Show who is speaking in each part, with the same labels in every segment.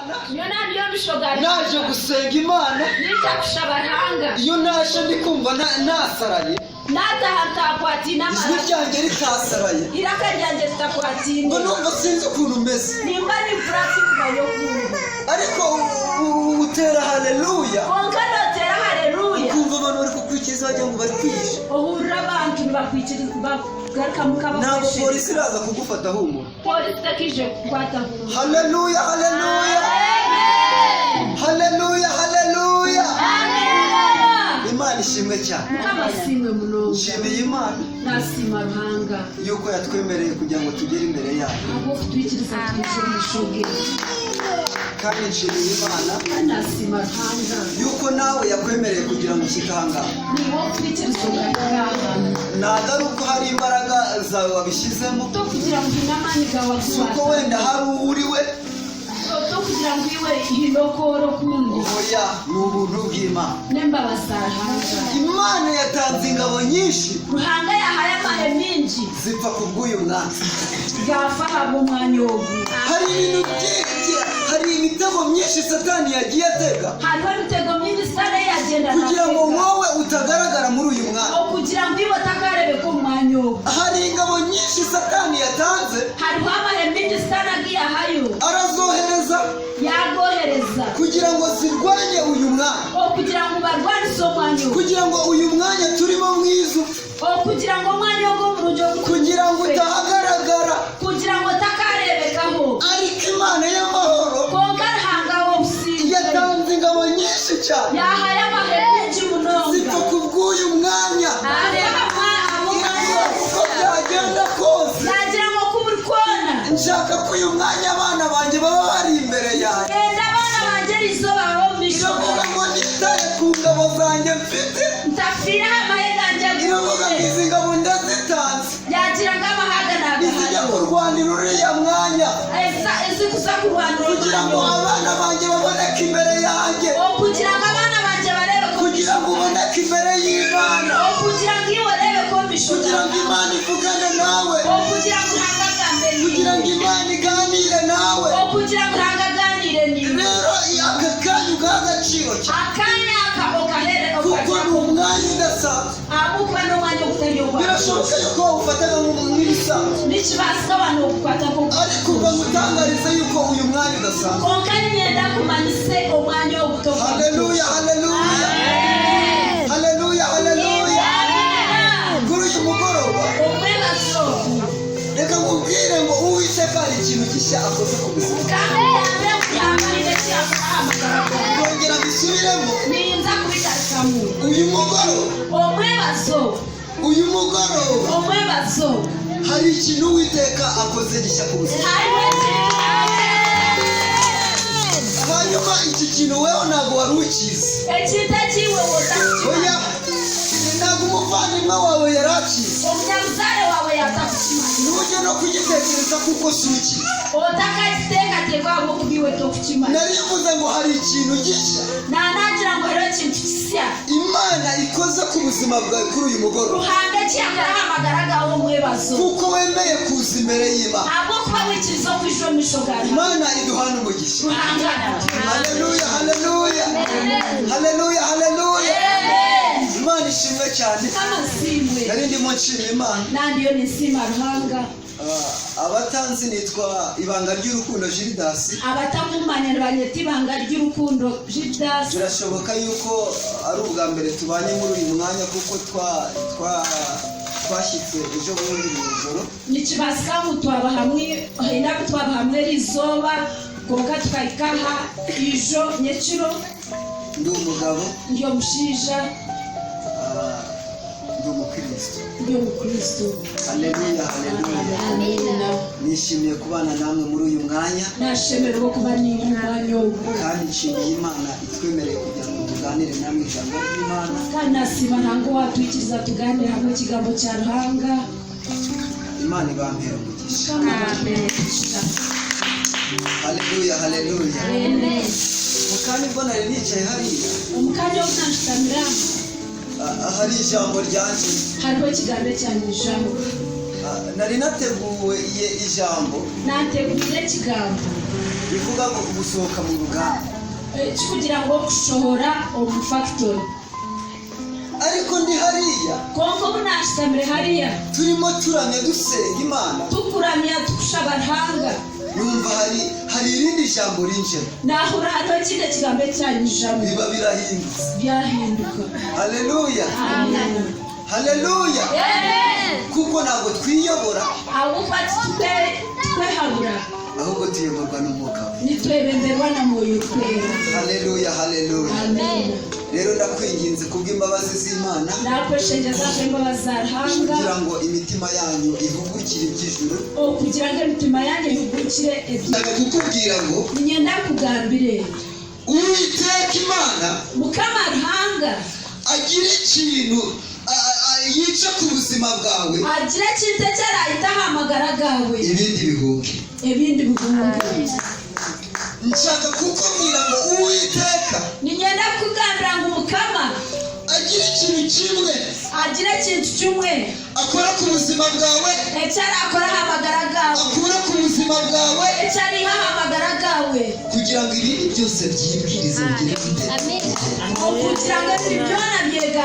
Speaker 1: Imana naje gusenga Imana iyo naje ndikumva nasaraye ijwi ryanjye ritasaraye ngo numva sinzi ukuntu umeze ariko utera haleluya ukumva abantu bari kukwikiriza wagira ngo bari kwisha ntabwo polisi iraza kugufata humura. Haleluya haleluya haleluya haleluya. Imana ishimwe cyane. Nshimiye Imana yuko yatwemereye kugira ngo tugere imbere yayo, kandi nshimiye Imana yuko nawe yakwemereye kugira ngo ushyike aha ngaha. Ntabwo ari uko hari imbaraga zawe wabishyizemo, kuko wenda hari uriwe oya, ni ubuntu bw'Imana. Imana yatanze ingabo nyinshi zipfa kubw'uyu mwanya. Hari ibintu byinshi, hari imitego myinshi Satani yagiye atega kugira ngo wowe utagaragara muri uyu mwanya. Hari ingabo nyinshi Satani yatanze arazohereza kugira ngo zirwanye uyu mwanya, kugira ngo uyu mwanya turimo mwiza, kugira ngo utahagaragara, ariko Imana y'amahoro yatanze ingabo nyinshi cyane zipfa kubw'uyu mwanya. Uko byagenda kose nshaka ko uyu mwanya abana banjye baba bari imbere yanjye. Iravuga ngo nitaye ku ngabo zanjye mfite, iravuga ngo izi ngabo ndazitanze izijya kurwanira uriya mwanya kugira ngo abana banjye baboneke imbere yanjye, kugira ngo uboneke imbere y'Imana, kugira ngo Imana ivugane nawe, kugira ngo Imana iganire nawe. Rero aka kanya ugaha agaciro cyane kuko ni umwanya udasanzwe. Birashoboka yuko wawufataga nk'ibisanzwe, ariko ngutangariza yuko uyu mwanya udasanzwe. Haleluya haleluya haleluya haleluya. Kuri uyu mugoroba reka nkubwire ngo Uwiteka hari ikintu gishya akoze ku buzima. Kongera bisubiremo, uyu mugoroba hari ikintu Uwiteka akoze gishya ku buzima. Hanyuma iki kintu wewe ntabwo wari ukizi. Oya, ntabwo umuvandimwe wawe yari akizi. Nujya no kugitekereza kuko si ukizi. Narivuze ngo hari ikintu gishya Imana ikoze ku buzima bwawe kuri uyu mugoroba, kuko wemeye kuza imbere y'Imana. Imana iduhana umugisha. Haleluya haleluya haleluya haleluya. Imana ishimwe cyane. Nari ndimo nshimira Imana. Abatanzi nitwa Ibanga ry'Urukundo Gildas.
Speaker 2: Abatakumanya banyita Ibanga ry'Urukundo Gildas.
Speaker 1: Birashoboka yuko ari ubwa mbere tubanye muri uyu mwanya, kuko twashyitse ejo bundi mu ijoro.
Speaker 2: Nikibasika mutwaba hamwe rizoba goka tukayikaha ijo nyekiro.
Speaker 1: Ndi umugabo,
Speaker 2: ndi umushinja,
Speaker 1: ndi umukristo.
Speaker 2: Haleluya
Speaker 1: haleluya. Amina. Nishimiye kubana namwe muri uyu mwanya.
Speaker 2: Nashimira ko kubani mwanya wo.
Speaker 1: Kandi nshimiye Imana itwemereye kugira ngo tuganire namwe ijambo ry'Imana.
Speaker 2: Kandi nasiba ntango watwikiriza tuganire hamwe ikigambo cya Ruhanga.
Speaker 1: Imana ibampera umugisha. Haleluya haleluya.
Speaker 2: Amen.
Speaker 1: Mukanya mbona nicaye hariya.
Speaker 2: Umukanya wo kunanshitamira.
Speaker 1: Hari ijambo ryanje.
Speaker 2: Hariho ikigambo cyane ijambo.
Speaker 1: Nari nateguye ijambo.
Speaker 2: Nateguye ikigambo.
Speaker 1: bivuga ngo gusohoka mu ruganda
Speaker 2: kugira ngo kushohora omu factory
Speaker 1: ariko ndi hariya
Speaker 2: konko bunashitamire hariya
Speaker 1: turimo turamya dusenga Imana
Speaker 2: tukuramya tukushaba Ruhanga
Speaker 1: numva hari irindi jambo rinjemo
Speaker 2: nahura hano kinde kigambo cyanyijamo
Speaker 1: biba birahindutse
Speaker 2: byahinduka
Speaker 1: haleluya
Speaker 2: amen
Speaker 1: haleluya kuko ntabwo twiyobora
Speaker 2: ahubwo twehabura
Speaker 1: ahubwo tuyoborwa n'umwuka
Speaker 2: nitwebemberwa na moyo kwera
Speaker 1: haleluya haleluya
Speaker 2: amen
Speaker 1: rero ndakwinginze kubw'imbabazi z'Imana
Speaker 2: nakweshengeza imbabazi za Ruhanga
Speaker 1: kugira ngo imitima yanyu ihugukire iby'ijuru
Speaker 2: kugira ngo imitima yanyu ihugukire
Speaker 1: ndashaka kukubwira ngo
Speaker 2: nyenda kugambire
Speaker 1: Uwiteka Imana
Speaker 2: Mukama Ruhanga
Speaker 1: agira ikintu yica ku buzima bwawe
Speaker 2: agira ikintu cyarahita ahamagara gawe
Speaker 1: ibindi bihunge nshaka kukubwira ngo Uwiteka
Speaker 2: nyenda kugambira ngo Mukama
Speaker 1: agira ikintu kimwe akora ku buzima bwawe
Speaker 2: ecyari akora ahamagara gawe
Speaker 1: akura ku buzima bwawe
Speaker 2: ecyari ahamagara gawe
Speaker 1: kugira ngo ibindi byose byibwirize bigire bite
Speaker 2: kugira ngo ibyo byona byega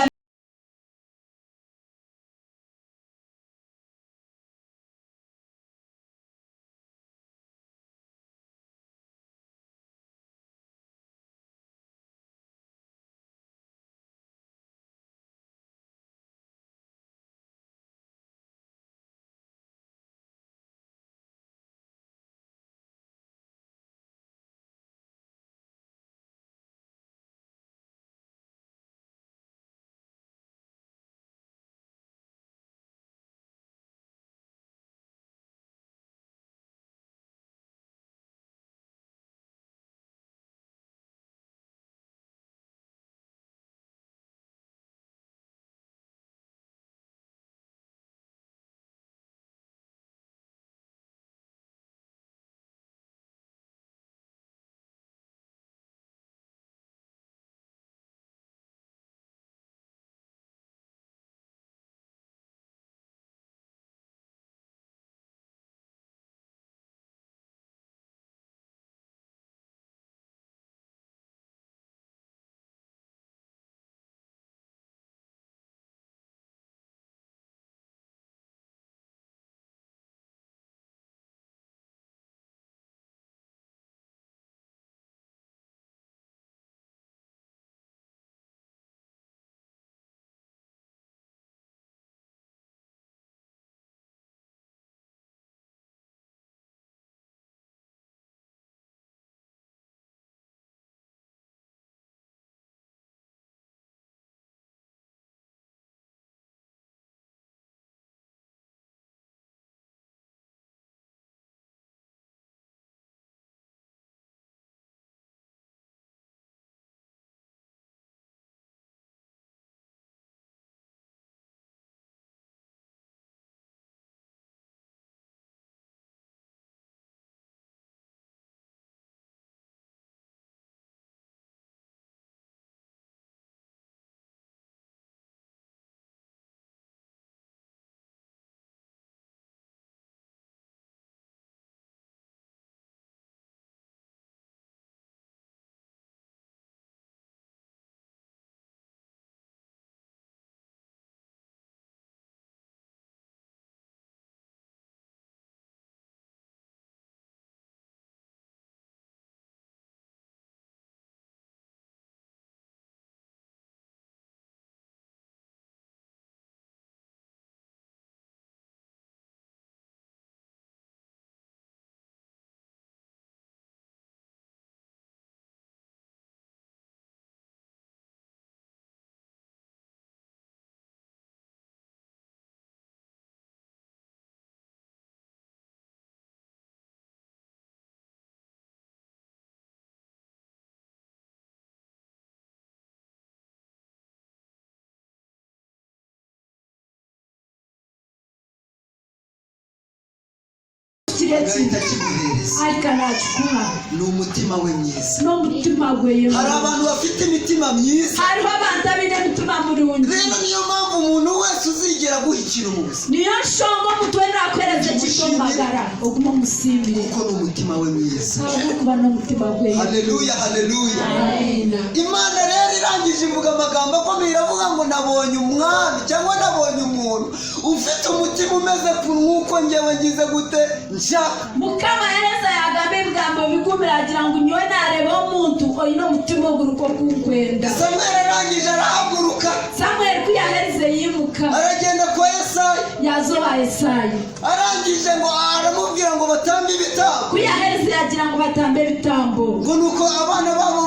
Speaker 2: kirekire
Speaker 1: kiguhereza
Speaker 2: ariko anachukua
Speaker 1: n'umutima we mwiza
Speaker 2: n'umutima gwe.
Speaker 1: hari abantu bafite imitima myiza,
Speaker 2: hariho abantu abine mutima mulungi.
Speaker 1: rero niyo mpamvu umuntu wese uzigera guhikira ubuzima
Speaker 2: niyo nshonga omuntu wena akwereza ekitombagara oguma omusimbire
Speaker 1: kuko n'umutima we mwiza.
Speaker 2: kuba n'omutima gwe.
Speaker 1: haleluya haleluya.
Speaker 2: Amen.
Speaker 1: Imana rero irangije ivuga amagambo akomeye iravuga ngo nabonye umwami cyangwa nabonye umuntu ufite umutima umeze nk'uko njyewe ngize gute nshaka.
Speaker 2: Mukama Yereza yagambe ibigambo bikumira agira ngo nyowe nareba omuntu oyina omutima oguruko kunkwenda.
Speaker 1: Samweli arangije arahaguruka
Speaker 2: Samweli kuyahereze yimuka
Speaker 1: aragenda kwa Yesayi,
Speaker 2: yazoba Yesayi
Speaker 1: arangije ngo aramubwira ngo batambe ibitambo,
Speaker 2: kuyahereze yagira ngo batambe ibitambo,
Speaker 1: ngo nuko abana babo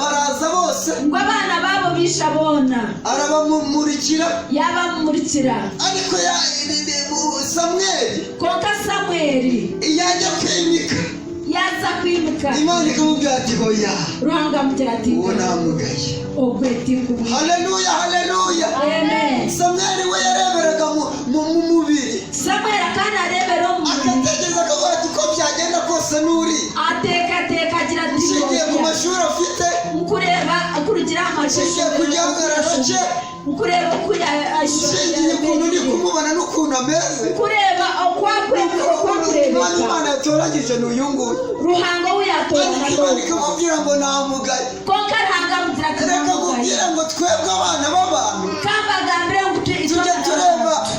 Speaker 1: baraza bose,
Speaker 2: ngo abana babo bisha bona
Speaker 1: arabamurikira,
Speaker 2: yabamurikira.
Speaker 1: ariko Samweli
Speaker 2: konka Samweli
Speaker 1: yajya kwimika,
Speaker 2: yaza kwimuka
Speaker 1: Imana ikamubwira ati hoya
Speaker 2: ruhanga mugira ati
Speaker 1: uwo namugaye.
Speaker 2: ogweti kubu.
Speaker 1: haleluya haleluya.
Speaker 2: Amen.
Speaker 1: Samweli we yareberaga mu mubiri,
Speaker 2: Samweli kandi arebera omuntu
Speaker 1: agatekereza akavuga ati ko byagenda kose n'uri
Speaker 2: ateka agira ati
Speaker 1: ushingiye ku mashuri afite,
Speaker 2: ukureba akurugira
Speaker 1: ushingiye ku gihagararo cye,
Speaker 2: ukureba kuya
Speaker 1: ushingiye ukuntu uri kumubona n'ukuntu ameze,
Speaker 2: ukureba okwakurebeka
Speaker 1: Imana yatoranyije n'uyu nguyu,
Speaker 2: ruhanga wiyatora
Speaker 1: ariko Imana ikamubwira ngo namugaye.
Speaker 2: konka ruhanga mugira ati
Speaker 1: reka mubwire ngo twebwe abana b'abantu
Speaker 2: kambagambire ngo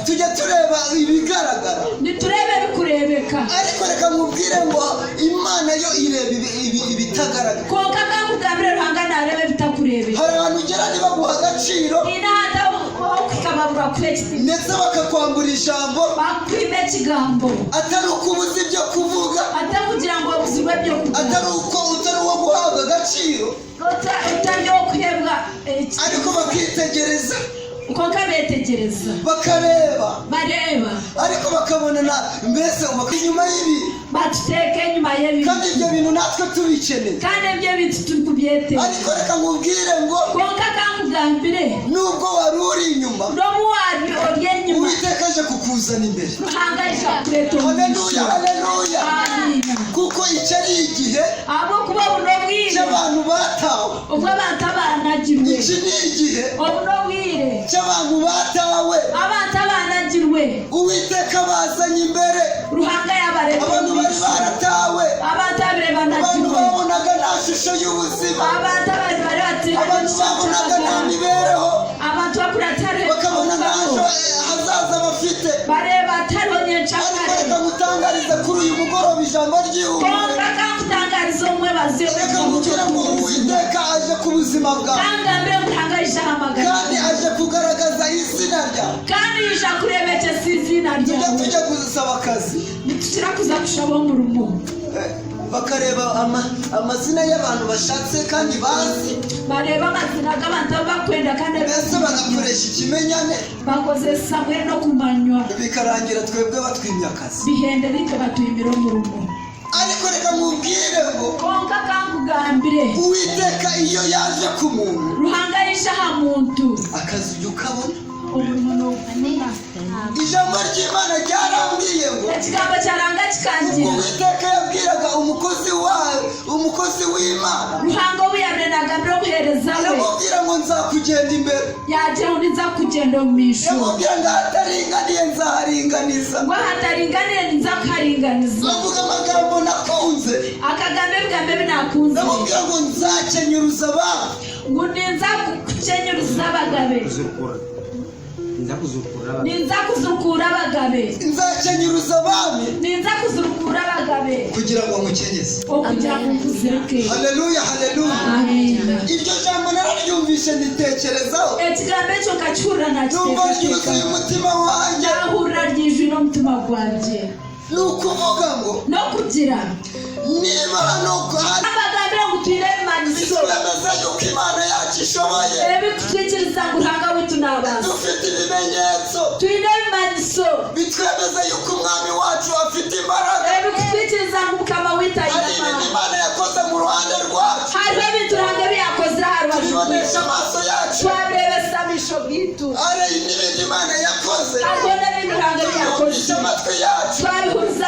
Speaker 1: tujya tureba ibigaragara,
Speaker 2: niturebe bikurebeka,
Speaker 1: ariko reka mubwire ngo Imana yo ireba ibitagaragara.
Speaker 2: konka kambagambire ruhanga narebe bitakurebeka.
Speaker 1: hari abantu ugera ntibaguha agaciro
Speaker 2: inata okwikamabura kweki
Speaker 1: ndetse bakakwambura ijambo
Speaker 2: bakwime ekigambo
Speaker 1: atari uko ubuze ibyo kuvuga,
Speaker 2: atakugira ngo obuzibwe byo
Speaker 1: atari uwo guhabwa agaciro,
Speaker 2: utari okuhebwa
Speaker 1: ariko bakitegereza
Speaker 2: konka betegereza
Speaker 1: bakareba,
Speaker 2: bareba
Speaker 1: ariko bakabonana mbese inyuma y'ibi,
Speaker 2: batuteeka enyuma y'ebi
Speaker 1: kandi ibyo bintu natwe tubikeneye.
Speaker 2: kandi ebyo ebintu turi kubyetega.
Speaker 1: ariko reka nkubwire ngo
Speaker 2: konka kankugambire
Speaker 1: nubwo wari uri inyuma,
Speaker 2: n'obuwari ori enyuma
Speaker 1: Uwiteka aje kukuzana imbere.
Speaker 2: ruhanga rikakureta
Speaker 1: haleluya
Speaker 2: omugisha.
Speaker 1: haleluya.
Speaker 2: Amina.
Speaker 1: kuko icyo ari igihe
Speaker 2: ahabw'okuba buno obwire
Speaker 1: cy'abantu batawe,
Speaker 2: obwo abantu abanagirwe,
Speaker 1: iki ni igihe
Speaker 2: obuno obwire
Speaker 1: cy'abantu batawe,
Speaker 2: abantu abanagirwe
Speaker 1: Uwiteka bazanye imbere.
Speaker 2: ruhanga yabareta
Speaker 1: abantu bari baratawe,
Speaker 2: abantu abire
Speaker 1: abantu
Speaker 2: banagirwe,
Speaker 1: babonaga nta shusho y'ubuzima,
Speaker 2: abantu abari bari bati
Speaker 1: abantu babonaga nta mibereho,
Speaker 2: abantu bakura atari
Speaker 1: bakabona nta hazaza bafite.
Speaker 2: bareba atariho
Speaker 1: ariko
Speaker 2: nyenshakare
Speaker 1: reka ngutangarize kuri uyu mugoroba ijambo ry'ihumure,
Speaker 2: konka kankutangariza omwe baziyo
Speaker 1: reka nkubwire ngo Uwiteka aje ku buzima bwawe,
Speaker 2: kangambire ngutangarije ahamagara
Speaker 1: kandi aje kugaragaza izina ryawe.
Speaker 2: kandi yija kurebekesa izina ryawe
Speaker 1: tujya gusaba akazi,
Speaker 2: nitukira kuza kushaba omurimo
Speaker 1: bakareba amazina y'abantu bashatse kandi bazi,
Speaker 2: bareba amazina g'abantu bakwenda kandi
Speaker 1: mbese bagakoresha ikimenyane,
Speaker 2: bakozesa mwe no kumanywa
Speaker 1: bikarangira twebwe batwimye akazi.
Speaker 2: bihende bite batuyimira omurimo.
Speaker 1: ariko reka nkubwire ngo
Speaker 2: konka kankugambire
Speaker 1: Uwiteka iyo yaje ku muntu,
Speaker 2: ruhanga yija aha muntu
Speaker 1: akazi ujya ukabona.
Speaker 2: omurimo n'obumuna.
Speaker 1: ijambo ry'Imana ryarambwiye ngo
Speaker 2: ekigambo kyaranga
Speaker 1: ubwo
Speaker 2: kikangira
Speaker 1: Uwiteka yabwiraga umukozi w'Imana,
Speaker 2: ruhanga obu yabenagambire okuhereza we
Speaker 1: aramubwira ngo nzakugenda imbere,
Speaker 2: yagira ngo niza kugenda omu maisho
Speaker 1: yamubwira ngo ahataringaniye nzaharinganiza.
Speaker 2: ngo hataringanire niza kuharinganiza.
Speaker 1: avuga amagambo nakunze,
Speaker 2: akagambo ebigambo ebinakunze
Speaker 1: ndamubwira ngo nzakenyuruza abandi,
Speaker 2: ngo ninza kukenyuruza abagabe, ninza kuzurukura abagabe,
Speaker 1: nzakenyuruza abami
Speaker 2: ninza kuzurukura abagabe
Speaker 1: kugira ngo mukenyeze.
Speaker 2: okugira ngo nkuzirike.
Speaker 1: haleluya haleluya.
Speaker 2: Amina.
Speaker 1: iryo jambo nararyumvishe nditekerezaho,
Speaker 2: ekigambo ekyo nkakihurira
Speaker 1: numva ryuzuye
Speaker 2: nakiteekateeka
Speaker 1: umutima wanjye.
Speaker 2: nahurira ryijwi n'omutima gwanjye
Speaker 1: ni ukuvuga ngo
Speaker 2: n'okugira
Speaker 1: niba hano hari
Speaker 2: abagambire ngu twine ebimanyiso
Speaker 1: bemeza yuko Imana yacu ishoboye,
Speaker 2: ebikutwikiriza ngu ruhanga witu n'abantu
Speaker 1: dufite ibimenyetso
Speaker 2: twine ebimanyiso
Speaker 1: bitwemeza yuko umwami wacu afite imbaraga,
Speaker 2: ebikutwikiriza ngu mukama witu
Speaker 1: hari
Speaker 2: ayina
Speaker 1: ibintu
Speaker 2: amaani.
Speaker 1: Imana yakoze mu ruhande rwacu,
Speaker 2: hariho ebintu ruhanga byakozire aha rubaju
Speaker 1: tubibonesha amaso yacu,
Speaker 2: twabirebesa amisho gitu,
Speaker 1: hari n'ibindi Imana yakoze
Speaker 2: hariho n'ebindi ruhanga
Speaker 1: tuyumvisha
Speaker 2: byakoze
Speaker 1: amatwi yacu,
Speaker 2: twabihuriza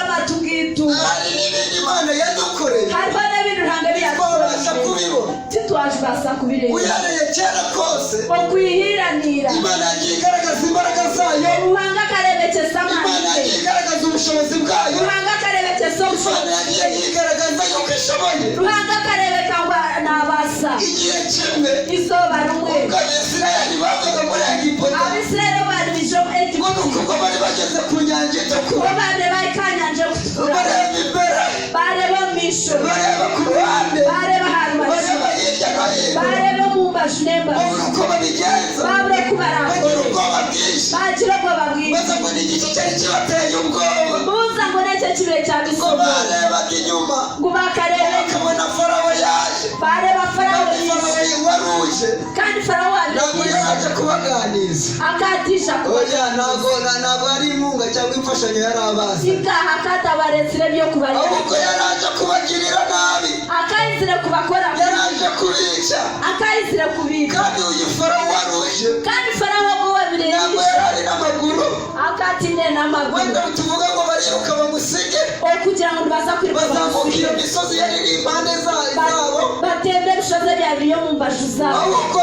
Speaker 2: kubireba
Speaker 1: uyareye kera kose
Speaker 2: okwihiranira
Speaker 1: Imana yagiye igaragaza imbaraga zayo
Speaker 2: ruhanga karebekesa
Speaker 1: Imana yagiye
Speaker 2: amande
Speaker 1: igaragaza ubushobozi bwayo
Speaker 2: ruhanga karebekesa
Speaker 1: Imana
Speaker 2: ubushobozi
Speaker 1: yagiye igaragaza yuko ishoboye
Speaker 2: ruhanga karebeka ngo nabasa
Speaker 1: igihe kimwe
Speaker 2: izuba rumwe
Speaker 1: ubwo Abisirayeli bavaga muri Egiputa
Speaker 2: abisirayeli bari bije mu
Speaker 1: ngo
Speaker 2: Egiputa
Speaker 1: nuko bari bageze ku nyanja itukura
Speaker 2: bo bareba ikanyanja gutukura
Speaker 1: bareba imbere
Speaker 2: bareba mu ijoro
Speaker 1: bareba ku ruhande
Speaker 2: bareba ahantu
Speaker 1: bareba
Speaker 2: bashyira
Speaker 1: hirya no hino
Speaker 2: bareba mu mbaju n'embavu
Speaker 1: babura uko babigenza
Speaker 2: babure
Speaker 1: bagira
Speaker 2: kubarakira
Speaker 1: ubwoba bwinshi
Speaker 2: bagira ubwoba bwinshi
Speaker 1: baza ngo ni igiti cyari kibateye ubwoba
Speaker 2: buza ngo necyo kibe cya
Speaker 1: ngo
Speaker 2: bisogo
Speaker 1: barebaga inyuma
Speaker 2: ngo bakarebe
Speaker 1: bakabona Farawo yaje
Speaker 2: bareba farawo
Speaker 1: kandi Farawo waruje
Speaker 2: kandi farawo
Speaker 1: ntabwo
Speaker 2: waje
Speaker 1: yaraje kubaganiza
Speaker 2: akatisha
Speaker 1: oya ntabwo ari inkunga cyangwa imfashanyo yari abazi
Speaker 2: ikaha katabaretsire byo kubareba
Speaker 1: ahubwo yaraje kubagirira nabi
Speaker 2: akayizire kubakora
Speaker 1: yaraje kubica
Speaker 2: akayizire kubika
Speaker 1: kandi uyu Farawo waruje
Speaker 2: kandi farawo ngo
Speaker 1: ntabwo
Speaker 2: babirebye
Speaker 1: yari ari n'amaguru
Speaker 2: akatinde n'amaguru
Speaker 1: wenda tuvuga ngo bariruka bamusige
Speaker 2: kugira ngo baza kwiruka
Speaker 1: bazamuka iyo misozi yari iri impande zabo
Speaker 2: batembe bishoze byabiri yo mu mbaju zabo
Speaker 1: ahubwo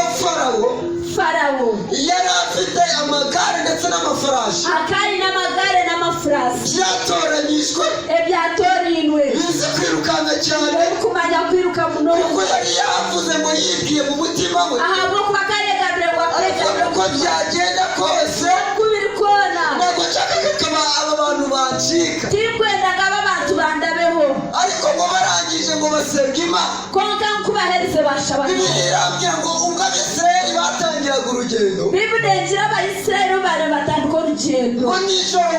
Speaker 1: Farawo
Speaker 2: yari
Speaker 1: afite amagare ndetse n'amafarashi
Speaker 2: akari n'amagare n'amafurasi
Speaker 1: byatoranyijwe
Speaker 2: ebyatorindwe
Speaker 1: bize kwirukanka cyane
Speaker 2: bari kumanya kwiruka muno
Speaker 1: kuko yari yavuze ngo yibwiye mu mutima we
Speaker 2: ahabwo kuba karegabire ngo
Speaker 1: ariko uko byagenda kose
Speaker 2: kubiri kona
Speaker 1: ntabwo nshakaga ko aba bantu bacika
Speaker 2: tikwendaga aba bantu bandabeho
Speaker 1: ariko ngo barangije ngo basenga Imana
Speaker 2: konka nkubahereze bashabana
Speaker 1: Bibiliya irambwira ngo ubwo Abisirayeli batangiraga urugendo
Speaker 2: bibudekira abayisirayeli bari batandika urugendo
Speaker 1: ngo nijoro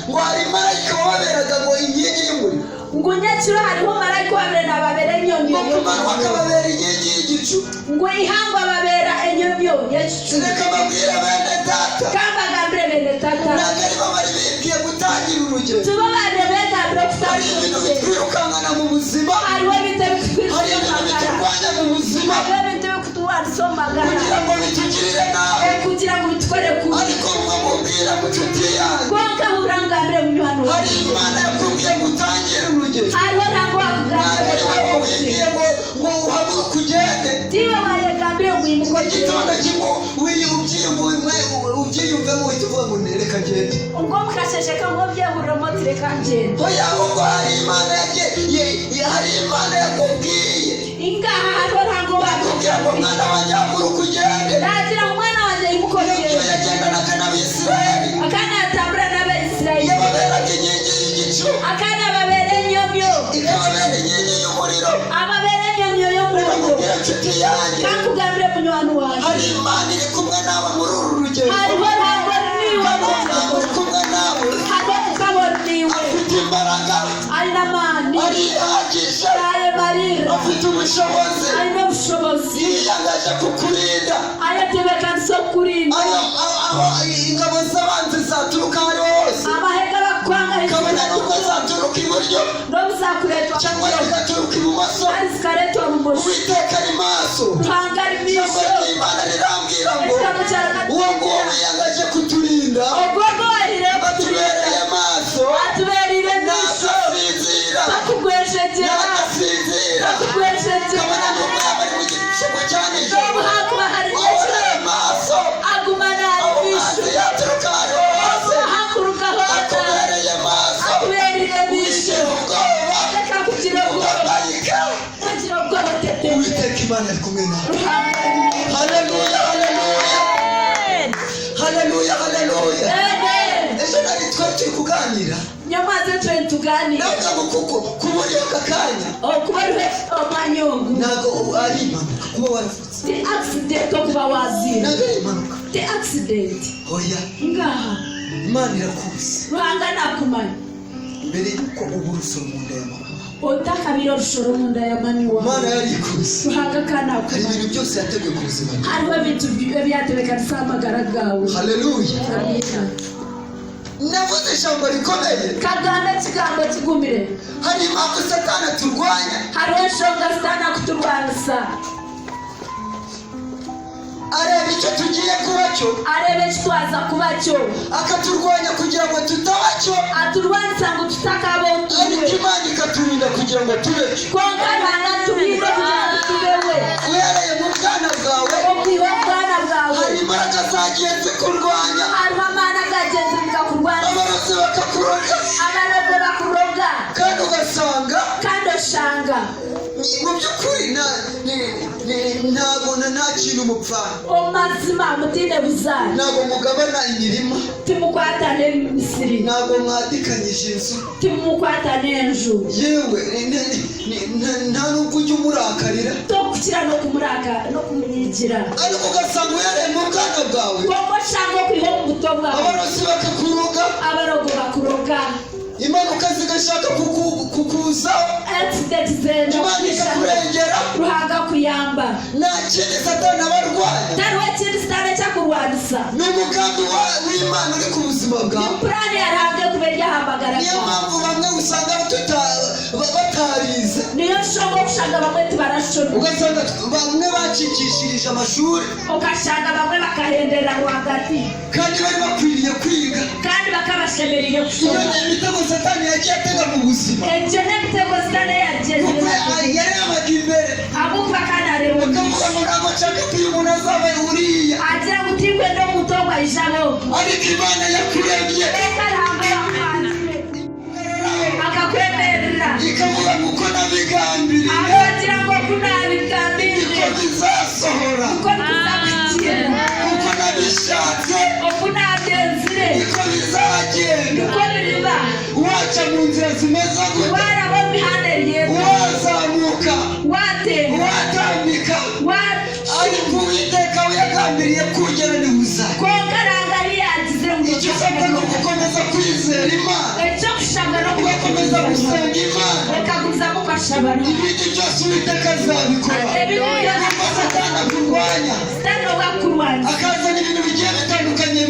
Speaker 1: ngo hari marayika waberaga ngo inkingi y'umuriro
Speaker 2: ngo nyakiro hariho marayika wabere nababere enyomyo
Speaker 1: ngo kumanwa akababera inkingi y'igicu
Speaker 2: ngo ihangwa babera enyomyo y'egicu
Speaker 1: reka mbabwire bene data
Speaker 2: kambagambire bene tata
Speaker 1: ntabwo aribo bari bibwiye gutangira urugendo
Speaker 2: tuba bane begambire
Speaker 1: hari
Speaker 2: kutangira
Speaker 1: ibintu
Speaker 2: urugendo
Speaker 1: bitwirukankana mu buzima
Speaker 2: hariho ibintu
Speaker 1: hari ibintu
Speaker 2: bitwirukankana
Speaker 1: biturwanya mu buzima
Speaker 2: hariho ibintu bikutuwarisomagana
Speaker 1: kugira ngo bitugirire nabi
Speaker 2: kugira ngo bitware kubi
Speaker 1: ariko mwamubwira mu nshuti yanjye
Speaker 2: konka burangambire mu mihano
Speaker 1: hari Imana yakubwiye gutangira urugendo
Speaker 2: hariho ntabwo
Speaker 1: ntabwo ari wowe wibwiye ngo uhaguruke ugende
Speaker 2: tiwe wayegambire ngo uyimuko
Speaker 1: igitondo kimwe ubyiyumvemo uhita uvuga ngo reka ngende
Speaker 2: ubwo mukashesheka ngo byehuramo tireka ngende
Speaker 1: oya ubwo hari Imana yakubwiye
Speaker 2: ingaha hariho ntabwo
Speaker 1: yakubwira ngo mwana wanjye haguruka ugende
Speaker 2: nagira umwana wanjye yimuko
Speaker 1: iyo yagendanaga n'Abisirayeli
Speaker 2: akana yatambura n'abayisirayeli
Speaker 1: yababeraga inkingi y'igicu
Speaker 2: akana babere enyomyo
Speaker 1: ikababera inkingi y'umuriro
Speaker 2: ababere enyomyo yo mu rugo
Speaker 1: ndamubwira nshuti yanjye
Speaker 2: kankugambire munywani wanjye
Speaker 1: hari Imana iri kumwe nawe muri uru rugendo
Speaker 2: hariho ntabwo niwe
Speaker 1: ntabwo uri kumwe nawe
Speaker 2: hariho ukabona niwe
Speaker 1: afite imbaraga
Speaker 2: ari n'amani
Speaker 1: arihagije
Speaker 2: ari marira
Speaker 1: afite ubushobozi
Speaker 2: ari n'ubushobozi
Speaker 1: yiyangaje kukurinda
Speaker 2: ayatebeka nso kurinda
Speaker 1: ingabo z'abanzi zaturuka aho ariho hose
Speaker 2: amahega bakwanga
Speaker 1: kabona nubwo zaturuka iburyo
Speaker 2: no bizakuretwa
Speaker 1: cyangwa zigaturuka ibumoso
Speaker 2: ari zikaretwa mu mushi
Speaker 1: Uwiteka ari maso
Speaker 2: tuhangara
Speaker 1: ijambo
Speaker 2: imisho
Speaker 1: ry'Imana rirambwira ngo uwo nguwo wiyangaje kuturinda
Speaker 2: ubwoko wahire
Speaker 1: atubereye maso
Speaker 2: atuberire imisho
Speaker 1: nagasinzira
Speaker 2: akugweshegera
Speaker 1: nagasinzira
Speaker 2: akugweshegera
Speaker 1: kabona nubwo yaba ari mu gicuku cya nijoro
Speaker 2: hakuba hari
Speaker 1: wowe uri maso
Speaker 2: agumana
Speaker 1: abo
Speaker 2: imisho
Speaker 1: mazi yaturuka aho ariho hose
Speaker 2: hakuruka hona
Speaker 1: akubereye maso
Speaker 2: akuberire imisho
Speaker 1: wigira ubwoba
Speaker 2: reka kugira ubwoba
Speaker 1: ugabayika
Speaker 2: kugira ubwoba tete
Speaker 1: Uwiteka Imana ari kumwe nawe haleluya haleluya haleluya haleluya ejo nari twari turi kuganira
Speaker 2: nyamaze twe tuganira
Speaker 1: navuga ngo kuba uriho aka kanya
Speaker 2: kuba uriho amanyongo
Speaker 1: ntabwo ari impanuka kuba waravutse
Speaker 2: the accident yo kuba wazira
Speaker 1: ntabwo ari impanuka
Speaker 2: the accident
Speaker 1: oya
Speaker 2: ngaha
Speaker 1: Imana irakuzi
Speaker 2: ruhanga nakumanya
Speaker 1: mbere yuko uba urusoro mu nda ya mama
Speaker 2: otakabira rushoro mu nda ya mami wawe
Speaker 1: Imana yarikuzi
Speaker 2: ruhanga
Speaker 1: hari
Speaker 2: kanakumanya
Speaker 1: ibintu byose yateguye ku buzima bwawe
Speaker 2: hariho ibintu byatebeka bisamagara gawe
Speaker 1: haleluya
Speaker 2: amina
Speaker 1: navuze ijambo rikomeye
Speaker 2: kagambe kigambo kigumire
Speaker 1: hari impamvu Satani turwanya
Speaker 2: hariho ensonga zitana kuturwanisa
Speaker 1: areba icyo tugiye kuba cyo
Speaker 2: arebe kitwaza kuba cyo
Speaker 1: akaturwanya kugira ngo tutaba cyo
Speaker 2: aturwanisa ngo tutakabona
Speaker 1: ariko Imana ikaturinda kugira ngo tube cyo
Speaker 2: konka ruhanga tubinde kugira ngo tubewe
Speaker 1: uhereye mu bwana gagenze kurwanya,
Speaker 2: hariho amana gagenze bikakurwanya,
Speaker 1: abarozi bakakuroga,
Speaker 2: abarogo bakuroga,
Speaker 1: kandi ugasanga
Speaker 2: kandi ushanga
Speaker 1: mu by'ukuri ntabwo nta kintu mupfana,
Speaker 2: umazima mutinde buzana,
Speaker 1: ntabwo mugabana imirima,
Speaker 2: timukwatane Misiri,
Speaker 1: ntabwo mwadikanyije inzu,
Speaker 2: timukwatane enju,
Speaker 1: yewe nta nubwo ujya umurakarira,
Speaker 2: tokukira no kumuraka no kumunyigira,
Speaker 1: ariko ugasanga uyareye mu bwana bwawe,
Speaker 2: koko shanga kwiho mu buto bwawe,
Speaker 1: abarozi bakakuroga,
Speaker 2: abarogo bakuroga,
Speaker 1: impanuka zigashaka kukuzaho,
Speaker 2: accident zenda
Speaker 1: Imana ikakurengera,
Speaker 2: ruhanga kuyamba,
Speaker 1: nta kindi satani abarwanya,
Speaker 2: tariho ikindi sitane cyakurwanisa,
Speaker 1: ni umugambi w'Imana uri ku buzima bwawe.
Speaker 2: purani yarambye kubera yahamagara,
Speaker 1: niyo mpamvu bamwe usanga batarize,
Speaker 2: niyo shongo kushanga bamwe tibarashona,
Speaker 1: ugasanga bamwe bacikishirije amashuri
Speaker 2: ukashanga bamwe bakahendera rwagati,
Speaker 1: kandi bari bakwiriye kwiga.
Speaker 2: kandi bakabashemereye
Speaker 1: iyo
Speaker 2: kushoma,
Speaker 1: ni imitego satani yagiye atega mu buzima,
Speaker 2: ibyo ni ibitego sitane
Speaker 1: kuko
Speaker 2: yagenze
Speaker 1: yarebaga imbere
Speaker 2: abuva kanareba
Speaker 1: akavuga ngo ntabwo nshaka ko uyu muntu azaba uriya,
Speaker 2: agira ngo utigwe no mutogwa ijabo,
Speaker 1: ariko Imana yakuremye
Speaker 2: reka ntabwo akakwemerera,
Speaker 1: ikavuga ngo uko nabigambiriye
Speaker 2: akagira ngo kunabigambiriye
Speaker 1: niko bizasohora,
Speaker 2: uko bizakugirira,
Speaker 1: uko nabishatse
Speaker 2: uko nabyenzire
Speaker 1: niko bizagenda.
Speaker 2: uko biriba,
Speaker 1: waca mu nzira zimeze gute,
Speaker 2: warabo bihaneriye,
Speaker 1: wazamuka,
Speaker 2: watemba,
Speaker 1: watambika, ariko Uwiteka we yagambiriye kugera ntibuza.
Speaker 2: konkaranga ntiyagize ngo
Speaker 1: icyo usabwa ni ugukomeza kwizera Imana,
Speaker 2: icyo gushaka no
Speaker 1: ugakomeza gusenga Imana,
Speaker 2: reka kuza mukashabana,
Speaker 1: ibindi byose Uwiteka azabikora. Nubwo satani akurwanya,
Speaker 2: sitani wakurwanya,
Speaker 1: akazana ibintu bigiye bitandukanye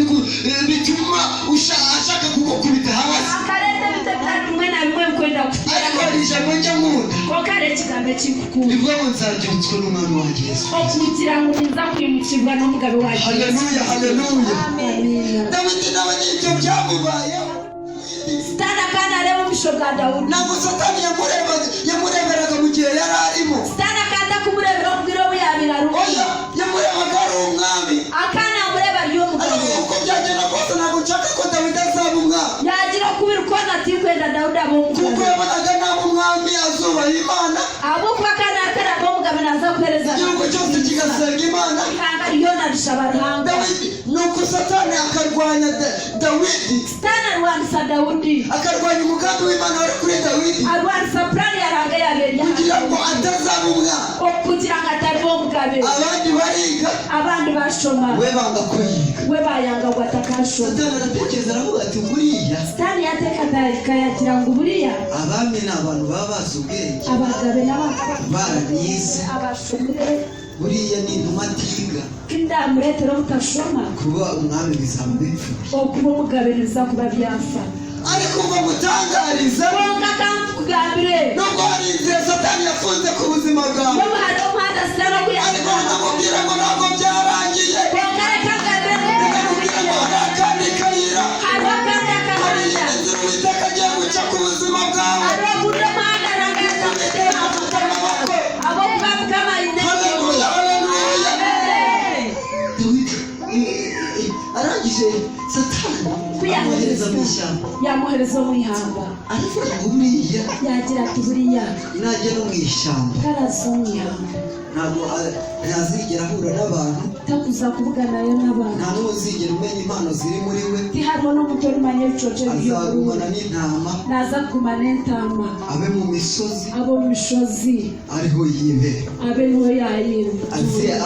Speaker 1: bituma ashaka kugukubita hasi,
Speaker 2: akarende bitabira bimwe na bimwe kwenda
Speaker 1: ariko hari ijambo njya nkunda
Speaker 2: kokare kigambe kikukunda
Speaker 1: rivuga ngo nzabyutswe n'umwami wanjye Yesu.
Speaker 2: okugira ngo niza kwimukirwa n'umugabe wa Yesu.
Speaker 1: Haleluya, haleluya.
Speaker 2: Amina.
Speaker 1: Dawidi nawe n'ibyo byamubayeho,
Speaker 2: Sitani kandi areba ubusho bwa Dawudi,
Speaker 1: ntabwo satani yamureberaga mu gihe yari arimo,
Speaker 2: sitani kandi akumurebera ubwiro buyabira rumwe,
Speaker 1: oya yamurebaga ari umwami,
Speaker 2: akana amureba ariyo
Speaker 1: ariko
Speaker 2: mugabo,
Speaker 1: uko byagenda kose ntabwo nshaka ko Dawidi azaba umwami,
Speaker 2: yagira kubira uko natikwenda Dawudi abo
Speaker 1: kuko
Speaker 2: mugabo,
Speaker 1: yabonaga ntabwo umwami azubaha Imana,
Speaker 2: ahubwo akana atari abo mugabo naza kuhereza
Speaker 1: igihugu cyose kigasenga Imana.
Speaker 2: ihanga riyo narusha abarahanga,
Speaker 1: Dawidi nuko satani akarwanya Dawidi,
Speaker 2: sitani arwanisa Dawudi,
Speaker 1: akarwanya umugambi w'Imana wari kuri Dawidi,
Speaker 2: arwanisa purani yaranga yabera
Speaker 1: kugira ngo atazaba umwami.
Speaker 2: kugira ngo atari bo mugabe,
Speaker 1: Abandi bariga,
Speaker 2: abandi bashoma,
Speaker 1: we banga ko yiga.
Speaker 2: we bayanga ngo atakashoma,
Speaker 1: Satani aratekereza aravuga ati buriya
Speaker 2: sitani yatekataka yagira ngo buriya
Speaker 1: abami ni abantu baba bazi ubwenge,
Speaker 2: abagabe n'abakobwa
Speaker 1: baranize,
Speaker 2: abashomere
Speaker 1: buriya ni intumwa atiga,
Speaker 2: k'indamuretero mutashoma
Speaker 1: kuba umwami bizaba bipfusha.
Speaker 2: okuba umugabe niza kuba byafa,
Speaker 1: ariko ngo mutangarize,
Speaker 2: konka kamukugambire
Speaker 1: nubwo hari inzira satani yafunze ku buzima bwawe,
Speaker 2: n'ubu hari umuhanda sitani
Speaker 1: ariko
Speaker 2: kuyasana
Speaker 1: ndamubwira ngo ntabwo byarangiye,
Speaker 2: konka reka ngambire
Speaker 1: ndamubwira ngo hari akandi kayira,
Speaker 2: hariho kandi
Speaker 1: hari
Speaker 2: akahanda,
Speaker 1: iyindi nzira Uwiteka agiye guca ku buzima bwawe.
Speaker 2: hariho uburyo umuhanda arangariza gutera abo kubavuga intege.
Speaker 1: Haleluya, haleluya. Dawidi arangije satani amwohereza mu ishyamba,
Speaker 2: yamuhereza mu ihamba,
Speaker 1: aravuga ngo buriya
Speaker 2: yagira ati buriya
Speaker 1: najya no mu ishyamba
Speaker 2: karaza mu ihamba
Speaker 1: ntabwo ntazigera ahura n'abantu,
Speaker 2: takuza kuvuganayo n'abantu,
Speaker 1: nta n'uwo uzigera umenya impano ziri muri we,
Speaker 2: tihariho n'umutori umanye ibicoce by'ubururu,
Speaker 1: azagumana n'intama,
Speaker 2: naza kugumana n'intama,
Speaker 1: abe mu misozi
Speaker 2: abo mu misozi
Speaker 1: ariho yibera,
Speaker 2: abe niho yayirwa,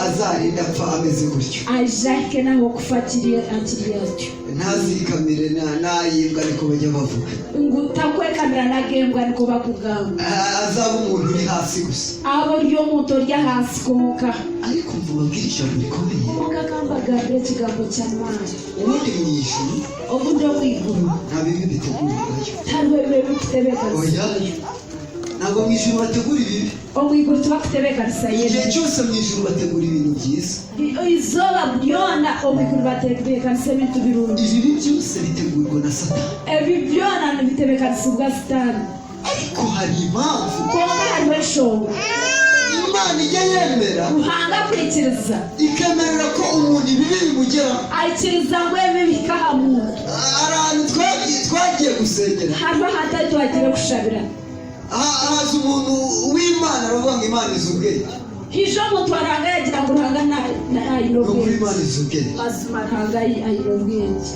Speaker 1: azarinda apfa ameze gutyo,
Speaker 2: ajake naho kufatiriye akiriye atyo,
Speaker 1: ntazikamire nayimbwa ariko bajya bavuga,
Speaker 2: ngo utakwekamira nagembwa niko bakugamba,
Speaker 1: azaba umuntu uri hasi gusa,
Speaker 2: abo ryo muntu rya hasi konka,
Speaker 1: ariko mvu babwira ijambo rikomeye,
Speaker 2: konka kambagambire ikigambo cy'Imana,
Speaker 1: ubundi mu ijuru
Speaker 2: uburyo bw'iguru
Speaker 1: nta bibi bitegurirwayo,
Speaker 2: tariwe bibe bifitebeka
Speaker 1: oya ntabwo mu ijuru bategura ibibi,
Speaker 2: omwiguru tubafitebeka
Speaker 1: igihe
Speaker 2: risayene
Speaker 1: cyose mu ijuru bategura ibintu byiza,
Speaker 2: izoba byona omwiguru batekebeka ibintu birungi,
Speaker 1: ibibi byose bitegurwa na satani,
Speaker 2: ebi byona nibitebeka ubwa sitani,
Speaker 1: ariko hari impamvu
Speaker 2: konka hariho eshonga,
Speaker 1: Imana imana ijya yemera
Speaker 2: ruhanga kwikiriza
Speaker 1: ikemerera ko umuntu ibibi bimugeraho
Speaker 2: ayikiriza ngo ebe bikahamuntu
Speaker 1: ahantu twagiye gusengera
Speaker 2: hava hatari tuhagiye gushabira
Speaker 1: haza umuntu w'imana aravuga ngo imana izi ubwenge
Speaker 2: hijo umuntu waranga yagira ngo ruhanga ayirobwenge
Speaker 1: imana izi ubwenge
Speaker 2: mazima ruhanga ayirobwenge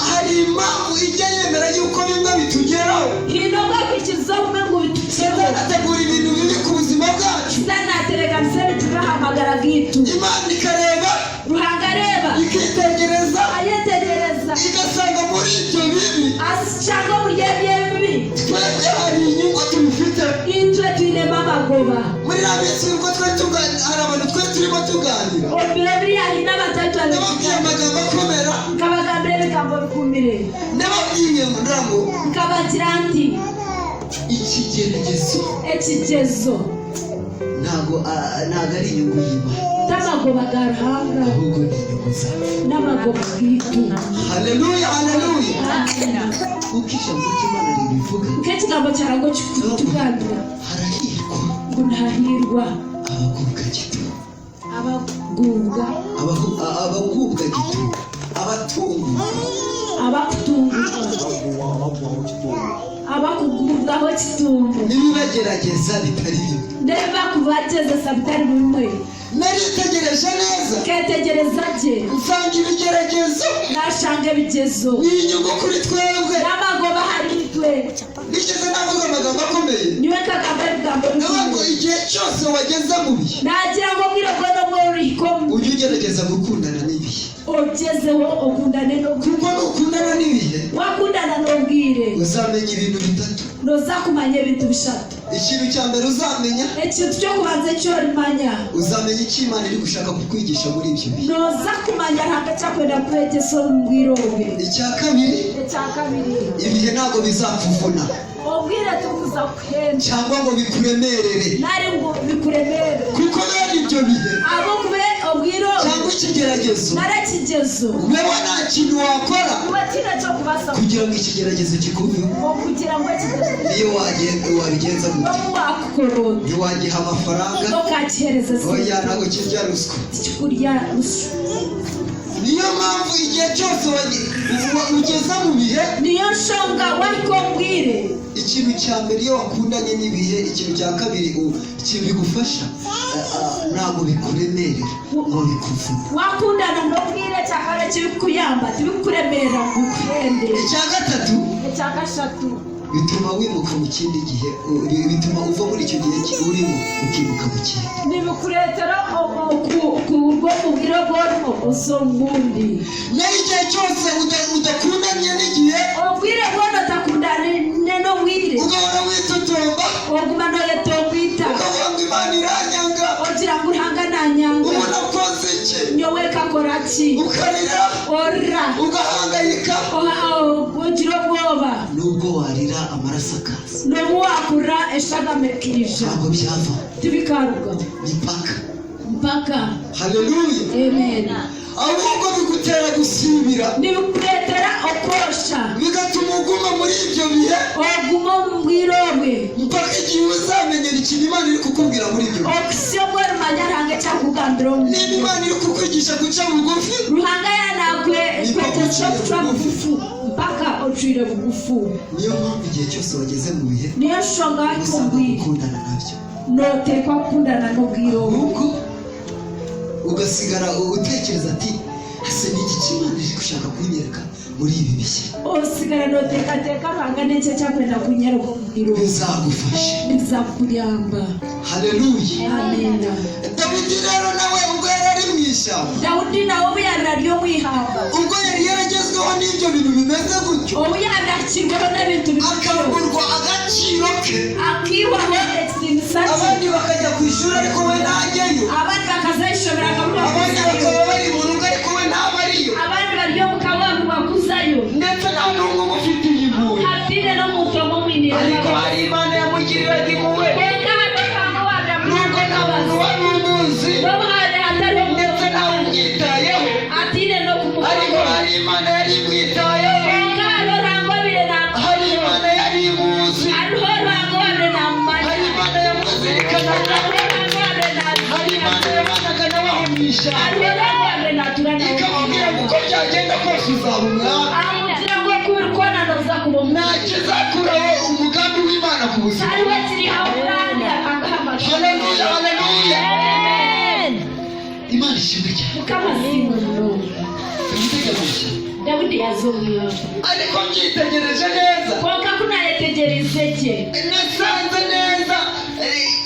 Speaker 1: hari impamvu ijya yemera yuko bimwe bitugeraho
Speaker 2: hinobwa kwikiriza umwe ngo bitugeraho
Speaker 1: ategura ibintu bibi ku buzima bwacu
Speaker 2: zanatereka nsebe tugahamagara gitu
Speaker 1: imana ikareba
Speaker 2: ruhanga areba
Speaker 1: ikitegereza
Speaker 2: ayetegereza
Speaker 1: igasanga muri ibyo bibi
Speaker 2: ashaka burya bibi
Speaker 1: twebwe hari inyungu tubifite
Speaker 2: intwe tuyinemo amagoba
Speaker 1: muri iriya minsi ubwo hari abantu twe turimo tuganira
Speaker 2: biriya hino abatatu
Speaker 1: ndababwiye amagambo akomera
Speaker 2: nkabagambire ibigambo bikumire
Speaker 1: ndababwiye ngo
Speaker 2: nkabagira nti ikigezo
Speaker 1: ntabwo ari inyungu y'imana
Speaker 2: n'amagoba garuhanga
Speaker 1: ahubwo ni inyungu zawe
Speaker 2: n'amagoba bw'itu.
Speaker 1: haleluya uko ijambo ry'imana ribivuga
Speaker 2: nk'ikigambo cyarango tuganira
Speaker 1: harahirwa
Speaker 2: ngo ntahirwa
Speaker 1: abagubwa gito
Speaker 2: abakugubwaho kitungo
Speaker 1: n'ibibagerageza bitari byo
Speaker 2: ndeba kubageza bitari bimwe
Speaker 1: naritegereje neza
Speaker 2: ketegereza je
Speaker 1: nsanga ibigeragezo
Speaker 2: nashanga bigezo
Speaker 1: ni inyungu kuri twebwe
Speaker 2: n'amagoba hari twe
Speaker 1: nigeze navuga amagambo akomeye
Speaker 2: niwe kagamba ibigambo
Speaker 1: ntabwo igihe cyose wageze mu bihe
Speaker 2: nagira ngo mbwire ko no muriko
Speaker 1: ujye ugerageza gukundana n'ibihe
Speaker 2: ogezeho okundane no
Speaker 1: kuko nukundana n'ibihe
Speaker 2: wakundana n'ubwire
Speaker 1: uzamenya ibintu bitatu
Speaker 2: nozakumanya ibintu bishatu
Speaker 1: ikintu cya mbere uzamenya
Speaker 2: ikintu cyo kubanza cyo rimanya
Speaker 1: uzamenya icyo imana iri gushaka kukwigisha muri ibyo bihe
Speaker 2: nozakumanya ntabwo cyakwenda kwegeso mbwirobe
Speaker 1: icya kabiri ibihe ntabwo bizapfuvuna
Speaker 2: ubwire tukuza kwenda
Speaker 1: cyangwa ngo bikuremerere
Speaker 2: nari ngo bikuremere
Speaker 1: kuko rero ibyo bihe
Speaker 2: abo kube ubwiro
Speaker 1: cyangwa ikigeragezo
Speaker 2: narakigezo
Speaker 1: wewe nta kintu wakora
Speaker 2: ubatina cyo kubasa
Speaker 1: kugira ngo ikigeragezo kikubeho
Speaker 2: kugira ngo kigezo
Speaker 1: iyo wabigenza gute
Speaker 2: wakorona
Speaker 1: ntiwagiha amafaranga
Speaker 2: ukakihereza
Speaker 1: oya ntabwo kirya ruswa
Speaker 2: kurya ruswa
Speaker 1: niyo mpamvu igihe cyose ugeza mu bihe
Speaker 2: niyo shonga wariko mbwire
Speaker 1: ikintu cya mbere iyo wakundanye n'ibihe ikintu cya kabiri kibigufasha ntabwo bikuremerera ngo bikuvune
Speaker 2: wakundana n'ubwire cyakare kibikuyamba tibikuremerera ngo ukwende
Speaker 1: icya gatatu
Speaker 2: icya gashatu
Speaker 1: bituma wimuka mu kindi gihe bituma uva muri icyo gihe urimo ukimuka mu kindi
Speaker 2: nibikuretera kurwo mubwire bwonko uzongundi
Speaker 1: nayo igihe cyose udakundanye n'igihe
Speaker 2: ubwire bwono utakundane no bwire
Speaker 1: ugahora witotomba
Speaker 2: oguma noyetombwita
Speaker 1: ukavuga ngo imana iranyanga
Speaker 2: ogira ngo urihanga nanyanga
Speaker 1: ubona koze iki
Speaker 2: nyowe kakora ki
Speaker 1: ukarira
Speaker 2: ora
Speaker 1: ugahangayika
Speaker 2: ugira ubwoba
Speaker 1: nubwo warira amaraso akaza
Speaker 2: n'ubu wakura eshagamekirije
Speaker 1: ntabwo byava
Speaker 2: tubikaruga
Speaker 1: mpaka haleluya
Speaker 2: amen
Speaker 1: ahubwo bigutera gusibira
Speaker 2: nibikuretera okosha
Speaker 1: bigatuma uguma muri ibyo bihe
Speaker 2: oguma mbwirobe
Speaker 1: mpaka igihe uzamenyera ikintu imana iri kukubwira muri ibyo
Speaker 2: okisiyo bwari manyaranga cyakugambira
Speaker 1: niba imana iri kukwigisha guca bugufi
Speaker 2: ruhanga yanakwe kwetesha guca bugufu mpaka ucire bugufu
Speaker 1: niyo mpamvu igihe cyose wageze mu bihe
Speaker 2: niyo shonga hakumbwiye
Speaker 1: gukundana nabyo
Speaker 2: notekwa gukundana n'ubwirobe
Speaker 1: nuko ugasigara utekereza ati ese ni iki imana iri gushaka kunyereka muri ibi bihe
Speaker 2: usigara notekateka ruhanga n'icyo cyakwenda kunyereka ubwirobe
Speaker 1: bizagufasha
Speaker 2: bizakuyamba
Speaker 1: haleluya
Speaker 2: amen
Speaker 1: dawidi rero nawe ubwo yari ari mu ishyamba
Speaker 2: dawudi nawe ubu yararyo mwihamba
Speaker 1: ubwo yari yaragezweho n'ibyo bintu bimeze gutyo
Speaker 2: ubu yarakirwaho n'ibintu
Speaker 1: akamburwa agaciro ke
Speaker 2: akiwaho ekimisatsi
Speaker 1: abandi bakajya ku ishuri ariko we ntajyayo
Speaker 2: abandi bakazayishobora
Speaker 1: abandi bakaba bari mu rugo ariko we ntabariyo
Speaker 2: abandi baryo mukabantu bakuzayo
Speaker 1: ndetse nta n'umwe umufitiye impuhwe
Speaker 2: hatine no mutomo mwinira
Speaker 1: ariko hari imana yamugiriraga impuhwe nubwo nta muntu wari umuzi ndetse ntawe umwitayeho ariko hari imana yari imwitayeho hari imana yari imuzi hari imana yamuzirikanaga ishyamba ikamubwira ngo uko byagenda kose uzaba umwami ntakizakuraho umugambi w'Imana ku buzima. Haleluya, haleluya. Imana ishimwe cyane.
Speaker 2: Dawidi yazomye
Speaker 1: ariko byitegereje neza nasanze neza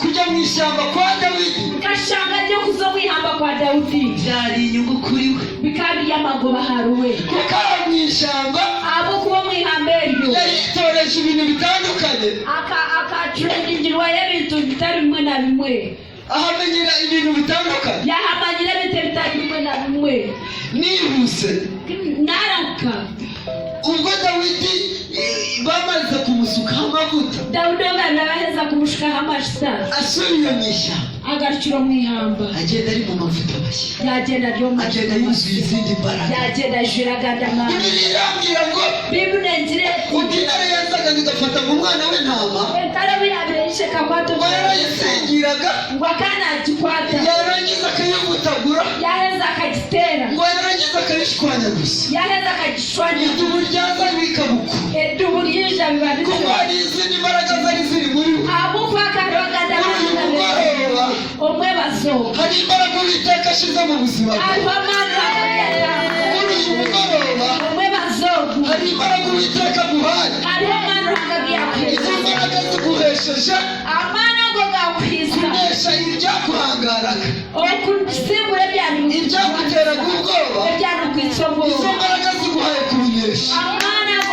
Speaker 1: kujya mu ishyamba kwa Dawidi
Speaker 2: kashanga ryo kuzo mwihamba kwa Dawidi
Speaker 1: byari inyungu kuri we
Speaker 2: bikabi y'amagoba haruwe
Speaker 1: kuko mu ishyamba
Speaker 2: abo kuba mwihamba ryo
Speaker 1: yitoreje ibintu bitandukanye
Speaker 2: trendingirwa y'ibintu bitari bimwe na bimwe
Speaker 1: ahamenyera ibintu bitandukanye
Speaker 2: yahamanyira bitari bimwe na bimwe
Speaker 1: nihuse
Speaker 2: naranka
Speaker 1: ubwo Dawidi bamaze kumusukaho amavuta
Speaker 2: Dawidi baheza kumushukaho amashita
Speaker 1: asubiye mu ishyamba
Speaker 2: agaciro mwihamba
Speaker 1: agenda ari mu mavuta mashya
Speaker 2: yagenda
Speaker 1: agenda yuzuye izindi mbaraga
Speaker 2: yagenda jiragadama
Speaker 1: birambwira ngo
Speaker 2: bibunengire
Speaker 1: intare yazaga igafata umwana w'intama
Speaker 2: intare birabirishye kakwato
Speaker 1: yarayisengiraga
Speaker 2: ngo akana gikwata
Speaker 1: yarangiza akayivutagura
Speaker 2: yaheza akagitera
Speaker 1: ngo yarangiza akayishwanya gusa
Speaker 2: yaheza akagishwanya
Speaker 1: idubu ryaza bikabuku
Speaker 2: idubu ryija bibanditse
Speaker 1: kuko hari izindi mbaraga zari ziri muri we
Speaker 2: abo kwakarogadama omwe bazo
Speaker 1: hari imbaraga Uwiteka ashize mu buzima bwawe muri uyu mugoroba
Speaker 2: omwe bazo
Speaker 1: hari imbaraga Uwiteka aguhaye izo mbaraga ziguhesheje kunesha ibyakuhangaraga ibyaguteraga ubwoba izo mbaraga ziguhaye kubinesha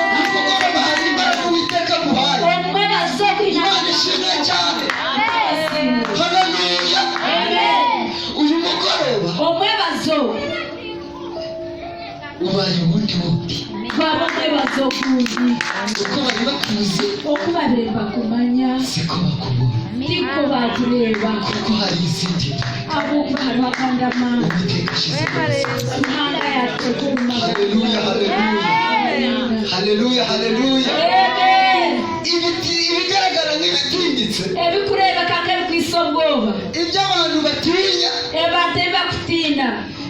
Speaker 1: umugoroba hari imbaraga Uwiteka aguhaye Imana ishimwe cyane. Haleluya. Uyu mugoroba ubaye ubundi uko bari bakuzi
Speaker 2: okubareba kumanya
Speaker 1: siko bakubona
Speaker 2: niko bakureba
Speaker 1: kuko hari izindi
Speaker 2: ahubwo hari bakandama
Speaker 1: Uwiteka ashize mu buzima.
Speaker 2: impanga yateguma
Speaker 1: Haleluya, haleluya. Haleluya, haleluya. Ibigaragara nk'ibitinyitse
Speaker 2: ebikureba kakari kwisongoba
Speaker 1: ibyo abantu batinya
Speaker 2: ebatari bakutinda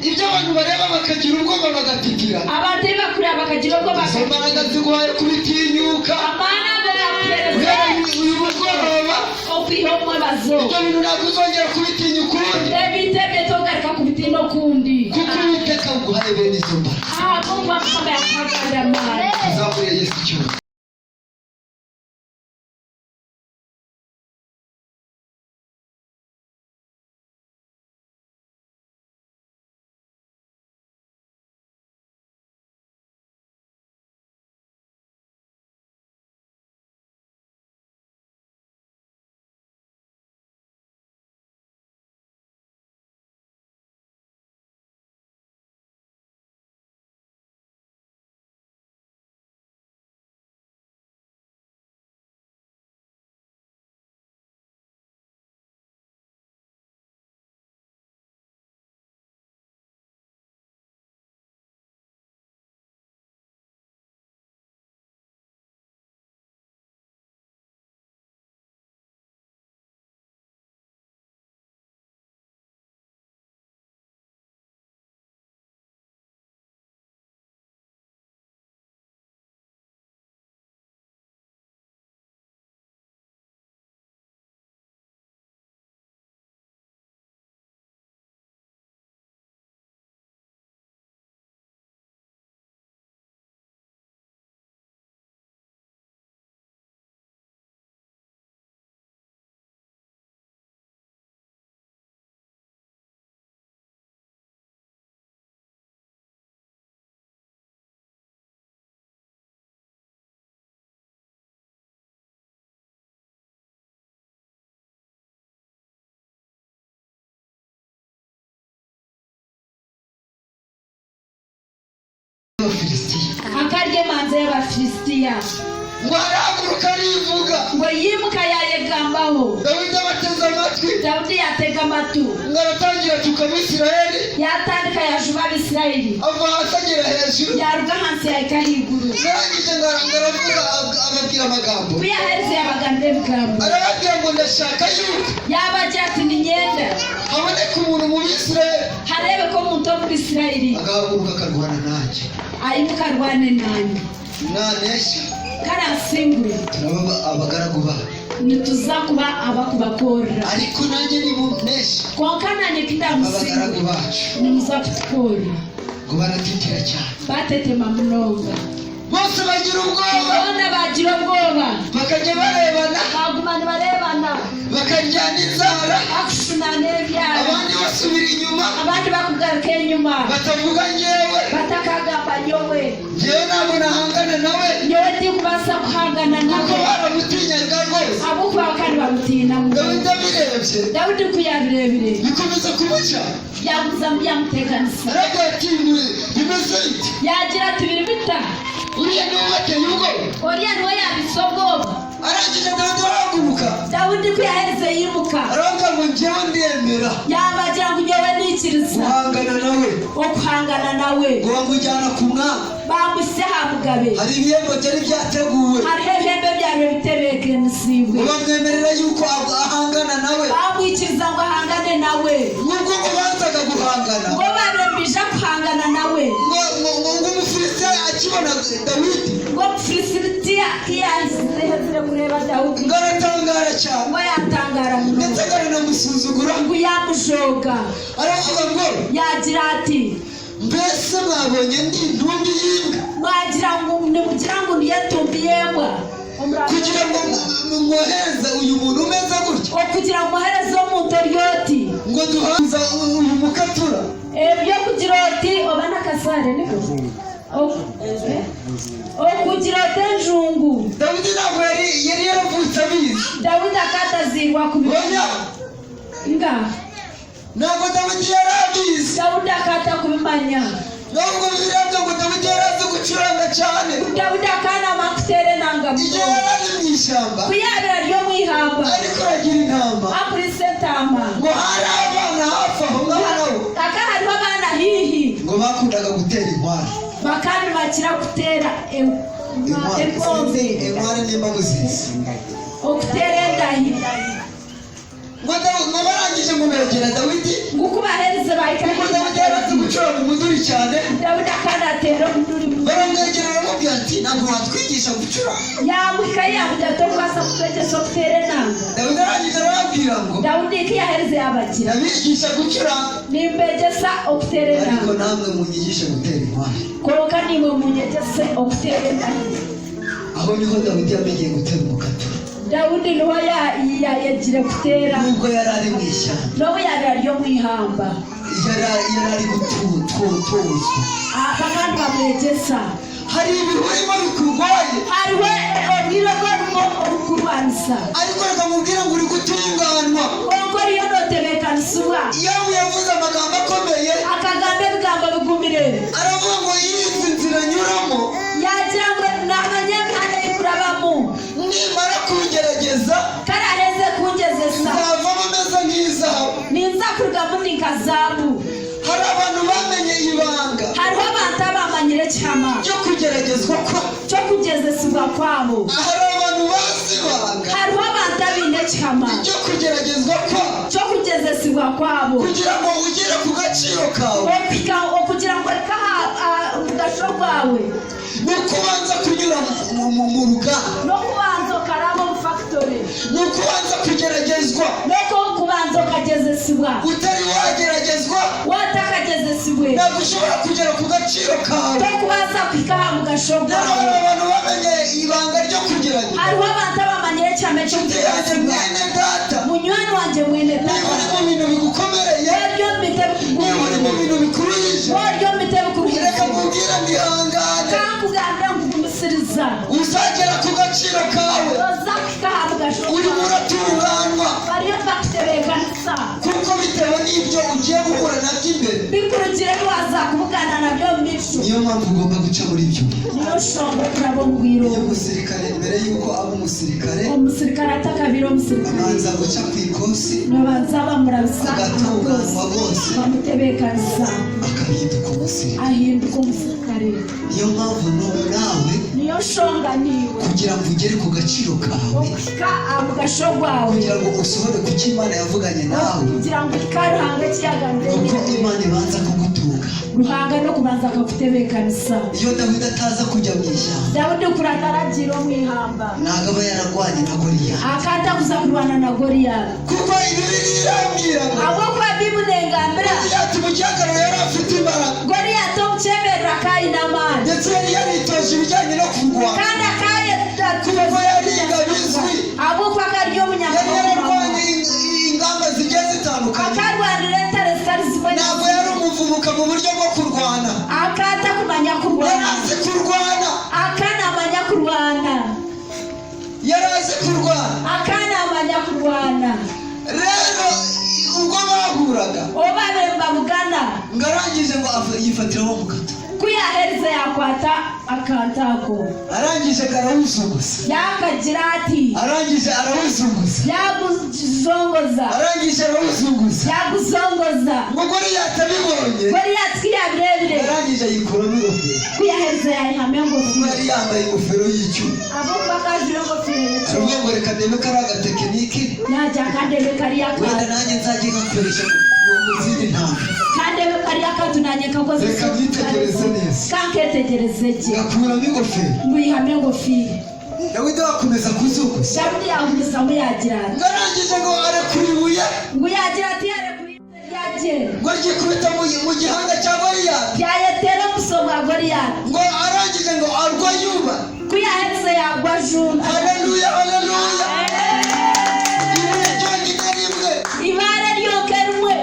Speaker 1: ibyo abantu bareba bakagira ubwoba bagatitira
Speaker 2: abatari bakureba bakagira ubwoba
Speaker 1: izo mbaraga ziguhaye kubitinyuka
Speaker 2: amana bagakureza
Speaker 1: uyu mugoroba
Speaker 2: okwihomwe bazo
Speaker 1: ibyo bintu ntabwo uzongera kubitinya ukundi
Speaker 2: ebitebye togaruka kubitinda okundi
Speaker 1: kuko Uwiteka aguhaye bene izo mbaraga
Speaker 2: ahagomba mukama yakagandama
Speaker 1: tuzamure Yesu icyubahiro.
Speaker 2: akarye manze y'Abafilisitiya
Speaker 1: ngo arahaguruka arivuga
Speaker 2: ngo yimuka yayegambaho
Speaker 1: Dawidi abateze amatwi
Speaker 2: Dawidi yatega amatu
Speaker 1: ngo aratangira atuka Abisirayeli
Speaker 2: yatandika yajuba Abisirayeli
Speaker 1: ava hasi agera hejuru
Speaker 2: yaruga hansi yahita higuru
Speaker 1: yarangije ngo aravuga ababwira amagambo
Speaker 2: uyaheze yabagande bigambo
Speaker 1: arababwira ngo ndashaka yuko
Speaker 2: yabaje ati ni ngenda
Speaker 1: haboneka umuntu mu Bisirayeli
Speaker 2: hari muri Isirayeli
Speaker 1: agahaguruka akarwana nanjye
Speaker 2: ayimuka arwane nanjye
Speaker 1: nanesha
Speaker 2: karasimbure
Speaker 1: turaba abagaragu bawe
Speaker 2: nituzakuba abakubakorera
Speaker 1: ariko nanjye nimunesha
Speaker 2: konka nanjye kitamusimbure
Speaker 1: abagaragu bacu
Speaker 2: nimuzakutukorera
Speaker 1: ngo baratitira cyane
Speaker 2: batetema munonga
Speaker 1: bose bagira ubwoba
Speaker 2: abana bagira ubwoba
Speaker 1: bakajya barebana
Speaker 2: bagumana barebana
Speaker 1: bakaryana inzara
Speaker 2: bakushuna n'ebyara
Speaker 1: abandi basubira inyuma
Speaker 2: abandi bakugaruka inyuma
Speaker 1: batavuga njyewe
Speaker 2: batakagamba nyowe
Speaker 1: njyewe ntabwo nahangana nawe
Speaker 2: nyowe ndikubasa kuhangana
Speaker 1: kuko
Speaker 2: nawe
Speaker 1: baramutinyaga rwose
Speaker 2: abukubaho kandi bamutina
Speaker 1: dawidi abirebye
Speaker 2: dawidi kuyabirebire
Speaker 1: bikomeza kumuca
Speaker 2: byamutekanisa
Speaker 1: aravuga ati bimeze bite
Speaker 2: yagira ati biri bita
Speaker 1: uriya niwe wateye ubwoba
Speaker 2: oriya niwe yabise ubwoba
Speaker 1: arangije dawidi arahaguruka
Speaker 2: dawidi ko yaheze yimuka
Speaker 1: aravuga ngo njyewe ndemera
Speaker 2: yabagira ngo nyewe nikiriza
Speaker 1: guhangana nawe
Speaker 2: wo guhangana nawe
Speaker 1: ngo bamujyana ku mwami
Speaker 2: bamuse hamugabe
Speaker 1: hari ibihembo byari byateguwe
Speaker 2: hariho ihembe byari bitebeke musibwe
Speaker 1: ngo bamwemerera yuko ahangana nawe
Speaker 2: bamwikiriza ngo ahangane nawe
Speaker 1: nubwo ngo bazaga guhangana
Speaker 2: ngo barembije guhangana nawe
Speaker 1: ngo umufilisitiya akibona dawidi
Speaker 2: ngo umufilisitiya yaheze kureba dawudi
Speaker 1: ngo aratangara cyane
Speaker 2: ngo yatangara
Speaker 1: ndetse akanamusuzugura
Speaker 2: ngo yamujoga
Speaker 1: aravuga ngo
Speaker 2: yagira ati
Speaker 1: mbese mwabonye ndi intumbi y'imbwa
Speaker 2: wagira ngo nimugira ngo niyatumbi yembwa
Speaker 1: kugira ngo mwohereze uyu muntu umeze gutya
Speaker 2: kugira ngo muhereze w'umutoriyoti
Speaker 1: ngo duhanza uyu mukatura
Speaker 2: byo kugira oti oba n'akasare niko kugira oti njungu
Speaker 1: dawidi ntabwo yari yaravutse abizi
Speaker 2: dawidi akatazirwa kubimenya ngaha
Speaker 1: ntabwo dawidi yari abizi
Speaker 2: dawidi akata kubimanya
Speaker 1: ntabwo birebye ngo dawidi yari azi gucuranga cyane
Speaker 2: dawidi akanama kutere nanga
Speaker 1: igihe yari ari mu ishyamba
Speaker 2: kuyabira ryo mu ihamba
Speaker 1: ariko aragira intama
Speaker 2: akurise tama
Speaker 1: ngo hari abana hafi aho ngaho
Speaker 2: aka hariho abana hihi
Speaker 1: ngo bakundaga gutera inkware
Speaker 2: bakandi bakira gutera epombe
Speaker 1: inkware n'imbago zizi
Speaker 2: okutera endahi
Speaker 1: ngo barangije ngo begera dawidi
Speaker 2: nguko bahereze
Speaker 1: kuko dawidi yari azi gucuranga umuduri cyane
Speaker 2: dawidi akanatera umuduri
Speaker 1: baramwegera baramubwira ati ntabwo watwigisha gucuranga
Speaker 2: yamwika yabuja tokwasa kutegesha okutere nanga
Speaker 1: dawidi arangije arababwira ngo
Speaker 2: dawudi kiyahereze yabagira
Speaker 1: ndabigisha gucuranga
Speaker 2: nimbegesa okutere
Speaker 1: ariko
Speaker 2: nanga
Speaker 1: namwe munyigishe gutera inkware
Speaker 2: konka nimwe munyegese okutere nanga
Speaker 1: aho niho dawidi yamenyeye gutera umukatura
Speaker 2: dawudi niho yagire gutera
Speaker 1: nubwo yari ari mu ishyamba
Speaker 2: nobu yabira ryo mu ihamba
Speaker 1: yari ari gutozwa
Speaker 2: bakandi bamwegesa
Speaker 1: hari ibihurimo bikurwaye
Speaker 2: hariho obwirogo obukurwanisa
Speaker 1: ariko reka mubwira ngo uri gutunganwa
Speaker 2: onkora iyo notebekanisiwa
Speaker 1: iyo yavuze amagambo akomeye
Speaker 2: akagambo ebigambo bigumire
Speaker 1: aravuga ngo izi nzira nyuramo
Speaker 2: yagira ngo namanyekane ikurabamu
Speaker 1: nimara kugerageza
Speaker 2: karareze kungezesa
Speaker 1: nzavamo meza nk'izahabu
Speaker 2: ninza kurugamo ninkazabu
Speaker 1: hari abantu bamenye ibanga
Speaker 2: hariho abantu abamanyire cyama
Speaker 1: cyo kugeragezwa
Speaker 2: cyo kugezesibwa kwabo
Speaker 1: hari abantu bazi ibanga
Speaker 2: hariho abantu abine cyama
Speaker 1: cyo kugeragezwa
Speaker 2: cyo kugezesibwa kwabo
Speaker 1: kugira ngo ugere ku gaciro kawe
Speaker 2: kugira ngo reka ugasho rwawe
Speaker 1: ni ukubanza kunyura mu ruganda
Speaker 2: no kubanza ukaraba mu factory
Speaker 1: ni ukubanza kugeragezwa
Speaker 2: no kubanza ukagezesibwa
Speaker 1: utari wageragezwa
Speaker 2: watakagezesibwe
Speaker 1: ntabwo ushobora kugera ku gaciro kawe
Speaker 2: no kubanza kwikaha mu gasho
Speaker 1: rero
Speaker 2: rwawe
Speaker 1: hari abantu bamenye ibanga ryo kugerageza
Speaker 2: hariho abantu abamanyire cyane cyo
Speaker 1: nshuti yanjye
Speaker 2: kugezesibwa
Speaker 1: mwene data
Speaker 2: munywani wanjye mwene
Speaker 1: niba uri
Speaker 2: data
Speaker 1: mu bintu bigukomereye
Speaker 2: waryo mbite
Speaker 1: niba uri mu bintu bikuruhije
Speaker 2: waryo mbite
Speaker 1: reka
Speaker 2: bikuruhije
Speaker 1: mubwira ndihangane
Speaker 2: kakugambira ngo umusiriza
Speaker 1: uzagera ku gaciro kawe
Speaker 2: roza kwikaha mu gasho
Speaker 1: urimo uratunganwa
Speaker 2: bariyo bakutebekanisa
Speaker 1: kuko bitewe n'ibyo ugiye guhura nabyo imbere
Speaker 2: bikurikire waza kuvugana nabyo mico
Speaker 1: niyo mpamvu ugomba guca muri ibyo
Speaker 2: niyo shongo kurabo ngwiro
Speaker 1: iyo umusirikare mbere y'uko aba umusirikare
Speaker 2: umusirikare atakabira umusirikare
Speaker 1: abanza guca ku ikosi
Speaker 2: nobanza bamurabisa
Speaker 1: agatunganwa bose
Speaker 2: bamutebekanisa
Speaker 1: akahinduka umusirikare
Speaker 2: ahinduka umusirikare
Speaker 1: niyo mpamvu nawe
Speaker 2: niyo shonga niwe
Speaker 1: kugira ngo ugere ku gaciro kawe
Speaker 2: ukika mu gasho rwawe
Speaker 1: kugira ngo usohore ku cyo Imana yavuganye nawe
Speaker 2: kugira ngo ikaruhanga kiyaganire
Speaker 1: kuko Imana ibanza kugutunga.
Speaker 2: Ruhanga no kubanza kakutebekanisa.
Speaker 1: Iyo Dawidi ataza kujya mu ishyamba,
Speaker 2: Dawidi kurataragira mwihamba.
Speaker 1: ntabwo aba yararwanye na Goliyati.
Speaker 2: Akata kuzakurwana na Goliyati.
Speaker 1: Kuko Bibiliya irambwira ngo
Speaker 2: abo kwa bimurengambira
Speaker 1: Goliyati mu gihagararo yari afite imbaraga.
Speaker 2: Goliyati omukyebera akayina amaanyi.
Speaker 1: Ndetse yari yaritoje ibijyanye no kurwana.
Speaker 2: Kandi
Speaker 1: Kuva yariga bizwi.
Speaker 2: abo kwa karyo
Speaker 1: Yari
Speaker 2: munyamahanga.
Speaker 1: yararwanye ingamba zigiye zitandukanye.
Speaker 2: Akarwanira entare zitari zimwe.
Speaker 1: Ntabwo yari umuvubuka mu buryo bwo kurwana.
Speaker 2: Akata kumanya
Speaker 1: Yari
Speaker 2: kurwana.
Speaker 1: azi kurwana.
Speaker 2: Akana amanya kurwana.
Speaker 1: Yari azi kurwana.
Speaker 2: Akana amanya kurwana.
Speaker 1: Rero ubwo bahuraga,
Speaker 2: Obabemba bugana.
Speaker 1: ngarangije ngo yifatiraho mu gato.
Speaker 2: Kuyahereza yakwata akantako.
Speaker 1: Arangije arawuzunguza.
Speaker 2: Yakagira ati.
Speaker 1: Arangije arawuzunguza.
Speaker 2: Yaguzongoza.
Speaker 1: Arangije arawuzunguza.
Speaker 2: Yaguzongoza.
Speaker 1: Ngo Goliyati abibonye,
Speaker 2: Goliyati kiyabirebire.
Speaker 1: arangije ayikuramo ingofero.
Speaker 2: Kuyahereza yayihame
Speaker 1: Kuko
Speaker 2: ngofero.
Speaker 1: yari yambaye ingofero y'icyuma.
Speaker 2: Abo bakajura ngofero.
Speaker 1: Aravuga ngo reka ndebe ko ari agatekinike,
Speaker 2: Najya kandebe kariya
Speaker 1: wenda
Speaker 2: kantu.
Speaker 1: nanjye nzajye gakoresha mu zindi ntambwe.
Speaker 2: Kandebe kariya kantu nanjye kakoze.
Speaker 1: Reka mwitegereze neza.
Speaker 2: Kanketegereze ki.
Speaker 1: Gakuramo ingofero.
Speaker 2: Nguyihame ngofero.
Speaker 1: Dawidi akomeza kuzunguza.
Speaker 2: Dawidi yahuza muyagira ati.
Speaker 1: Ngarangije ngo arekura ibuye,
Speaker 2: Nguyagira ati yarekuri yaje.
Speaker 1: ngo ryikubita mu gihanga cya Goliyati.
Speaker 2: Yayetera omusonga Goliyati.
Speaker 1: Ngo arangije ngo arwa yuba.
Speaker 2: Kuyahereza yagwa juna.
Speaker 1: Haleluya, haleluya. Ibuye ryonyine rimwe
Speaker 2: Ibare ryonke rumwe.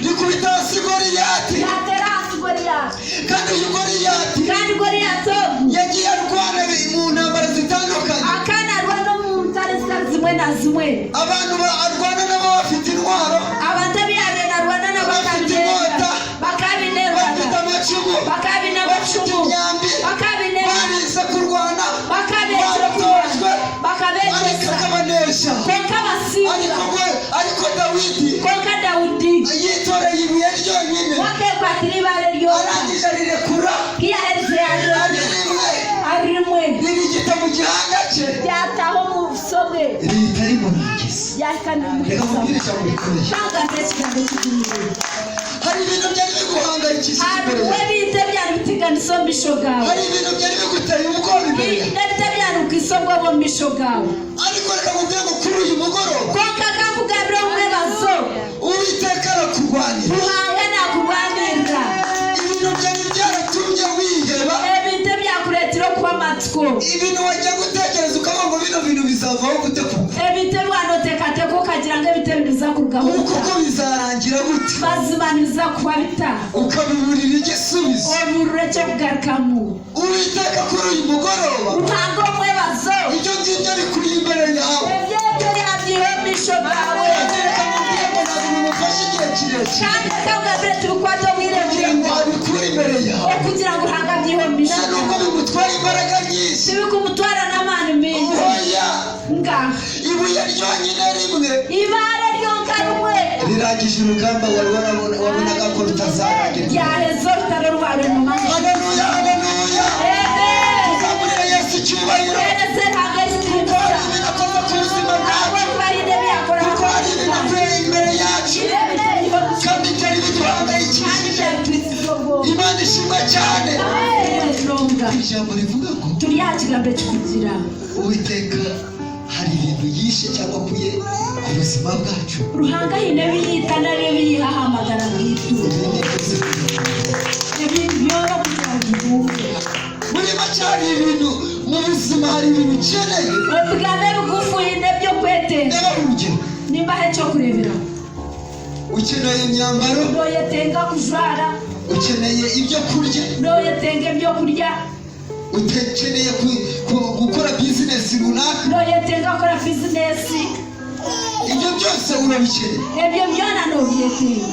Speaker 1: rikubita hasi Goliyati.
Speaker 2: Yatera hasi Goliyati.
Speaker 1: Kandi uyu Goliyati
Speaker 2: Kandi Goliyati ogu.
Speaker 1: yagiye arwana mu ntambara zitandukanye.
Speaker 2: Akana arwana mu ntare zimwe na zimwe.
Speaker 1: Abantu arwana nabo bafite intwaro,
Speaker 2: Abantu biyabena arwana na
Speaker 1: bafite inkota,
Speaker 2: bakabinera.
Speaker 1: bafite amacumu,
Speaker 2: Bakabina
Speaker 1: bafite
Speaker 2: bacumu.
Speaker 1: imyambi,
Speaker 2: Bakabinera.
Speaker 1: barize kurwana,
Speaker 2: Bakabesha
Speaker 1: baratojwe, ariko
Speaker 2: bakabesha.
Speaker 1: akabanesha.
Speaker 2: Konka basinga.
Speaker 1: Ariko Dawidi
Speaker 2: Konka Dawudi.
Speaker 1: yitoreye ibuye ryonyine,
Speaker 2: Wakekwatira ibare ryona.
Speaker 1: arangije arirekura.
Speaker 2: Kiyahereza
Speaker 1: Ari
Speaker 2: yaje.
Speaker 1: rimwe
Speaker 2: Arimwe.
Speaker 1: ririgita mu gihanga cye,
Speaker 2: Yataho mu busobe.
Speaker 1: rihita rimurangiza.
Speaker 2: Yakana
Speaker 1: Reka
Speaker 2: mu
Speaker 1: mubwire ijambo rikomeye.
Speaker 2: Shanga ndetse kigiye.
Speaker 1: Hari ibintu byari biguhangayikishije imbere
Speaker 2: Hari
Speaker 1: yawe.
Speaker 2: webite byari bitigana isombisho gawe.
Speaker 1: Hari ibintu byari biguteye ubwoba imbere yawe.
Speaker 2: Ndetse byari ukisogwa bombisho gawe.
Speaker 1: Ariko reka mubwire ngo kuri uyu mugoroba
Speaker 2: Konka kakugabira umwebazo.
Speaker 1: Uwiteka arakurwanira.
Speaker 2: Ruhanga nakurwanirira.
Speaker 1: Ibintu byari byaratumye wiheba,
Speaker 2: Ebinte byakuretiro kuba matsiko.
Speaker 1: ibintu wajya gutekereza ukavuga ngo bino bintu bizavaho gute kuko
Speaker 2: Ebinte bwanotekateko kagira ngo ebite biza kugaho.
Speaker 1: kuko bizarangira gute,
Speaker 2: Bazimaniza kuba bita.
Speaker 1: ukabiburira igisubizo.
Speaker 2: Oburure cyo kugarukamu.
Speaker 1: Uwiteka kuri uyu mugoroba
Speaker 2: Ruhanga umwebazo.
Speaker 1: ibyo ngibyo bikuri imbere yawe.
Speaker 2: Ebyebyo byabyihomisho gawe.
Speaker 1: Reka mubwire ngo ntabwo bimufashe igihe kirekire,
Speaker 2: Kandi kakugabira tubikwato
Speaker 1: kugira ngo
Speaker 2: mwirembo.
Speaker 1: abikure imbere yawe.
Speaker 2: Kugira ngo ruhanga byihomisho.
Speaker 1: Nta nubwo bimutwara imbaraga nyinshi.
Speaker 2: Sibikumutwara n'amani menshi.
Speaker 1: Oya,
Speaker 2: Ngaho.
Speaker 1: ibuye ryonyine rimwe
Speaker 2: Ibare ryonka rumwe.
Speaker 1: rirangije urugamba wari wabonaga ko rutazarangira.
Speaker 2: Ryahezo rutaro rwawe mu mahanga.
Speaker 1: Haleluya, haleluya. Tuzamurire Yesu icyubahiro.
Speaker 2: Ereze ntabwo
Speaker 1: Kuko
Speaker 2: yishimira.
Speaker 1: hari ibintu akoze ku buzima
Speaker 2: Ntabwo
Speaker 1: bwacu.
Speaker 2: twarinde biyakora.
Speaker 1: Kuko hari ibintu avuye imbere yacu kandi byari biduhangayikishije. Imana ishimwe cyane. Ijambo rivuga ngo
Speaker 2: turi yakigambo kikugira
Speaker 1: Uwiteka hari ibintu yishe cyangwa akuye ku buzima bwacu.
Speaker 2: ruhanga hine biyita nariyo biyihahamagara bwitu
Speaker 1: Ibindi byose
Speaker 2: ibintu byoba kugira ngo uvuke
Speaker 1: muri make hari ibintu mu buzima, hari ibintu ukeneye.
Speaker 2: ubugambe bugufu hine byo kwetenda
Speaker 1: Reba urugero,
Speaker 2: nimba he cyo kurebera
Speaker 1: ukeneye imyambaro,
Speaker 2: noyetenga kujwara
Speaker 1: ukeneye ibyo kurya,
Speaker 2: noyetenga ibyo kurya
Speaker 1: ukeneye gukora bizinesi runaka.
Speaker 2: noyetenga kora bizinesi
Speaker 1: Ibyo byose urabikeneye,
Speaker 2: ebyo byona nobyetenga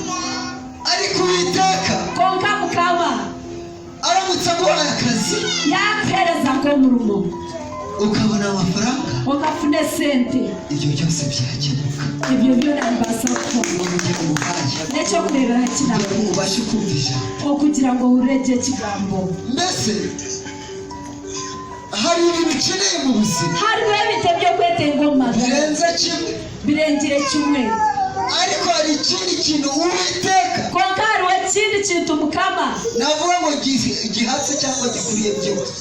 Speaker 1: ariko Uwiteka
Speaker 2: konka mukama
Speaker 1: aramutse aguhaye akazi
Speaker 2: yakuhereza ko murumo
Speaker 1: ukabona amafaranga,
Speaker 2: ukafune sente
Speaker 1: ibyo byose byakemuka.
Speaker 2: ibyo byona bibasa gukora
Speaker 1: Ujye mu muhanda
Speaker 2: necyo kurebera kigambo
Speaker 1: ubashe kumva ijambo.
Speaker 2: kugira ngo urege kigambo
Speaker 1: Mbese hari ibintu ukeneye mu buzima
Speaker 2: hariho ibite byo kwetenga magana
Speaker 1: birenze kimwe,
Speaker 2: birengire kimwe
Speaker 1: ariko hari ikindi kintu Uwiteka
Speaker 2: konka hariho kintu mukama
Speaker 1: navuga ngo gihatse cyangwa gikuriye byose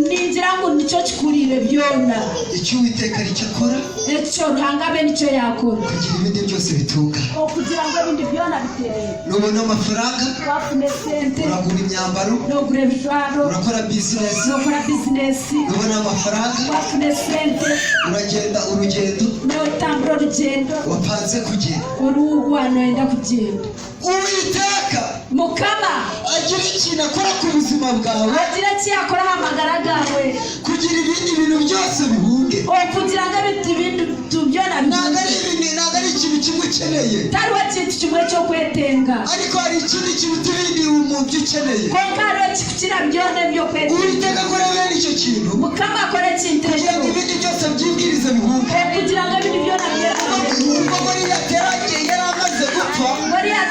Speaker 2: ningira ngo nicyo kikurire byona
Speaker 1: icyo Uwiteka aricyo akora
Speaker 2: icyo ruhanga be nicyo yakora
Speaker 1: kugira ibindi byose bitungana
Speaker 2: kugira ngo ibindi byona bitere
Speaker 1: nubona amafaranga
Speaker 2: wafune sente
Speaker 1: uragura imyambaro
Speaker 2: nogura ibijwaro
Speaker 1: urakora business
Speaker 2: nokora bizinesi
Speaker 1: nubona amafaranga
Speaker 2: wafune sente
Speaker 1: uragenda urugendo
Speaker 2: notambura urugendo
Speaker 1: wapanze kugenda
Speaker 2: uruhwana wenda kugenda
Speaker 1: Uwiteka
Speaker 2: mukama
Speaker 1: agira ikintu akora ku buzima bwawe
Speaker 2: agira icyo yakora amagara gawe
Speaker 1: kugira ibindi bintu byose bihunge
Speaker 2: kugira ngo ibindi tubyona
Speaker 1: ntabwo ari ikintu kimwe ukeneye
Speaker 2: tariho kintu kimwe cyo kwetenga
Speaker 1: ariko hari ikindi kiruta ibindi umuntu ukeneye
Speaker 2: konka hariho kikira byone byo kwetenga
Speaker 1: Uwiteka akora bene icyo kintu
Speaker 2: mukama akora ikintu
Speaker 1: kugira ngo ibindi byose byibwirize bihunge
Speaker 2: kugira ngo ibindi byona
Speaker 1: ubwo Goliya yari amaze gupfa
Speaker 2: Goliya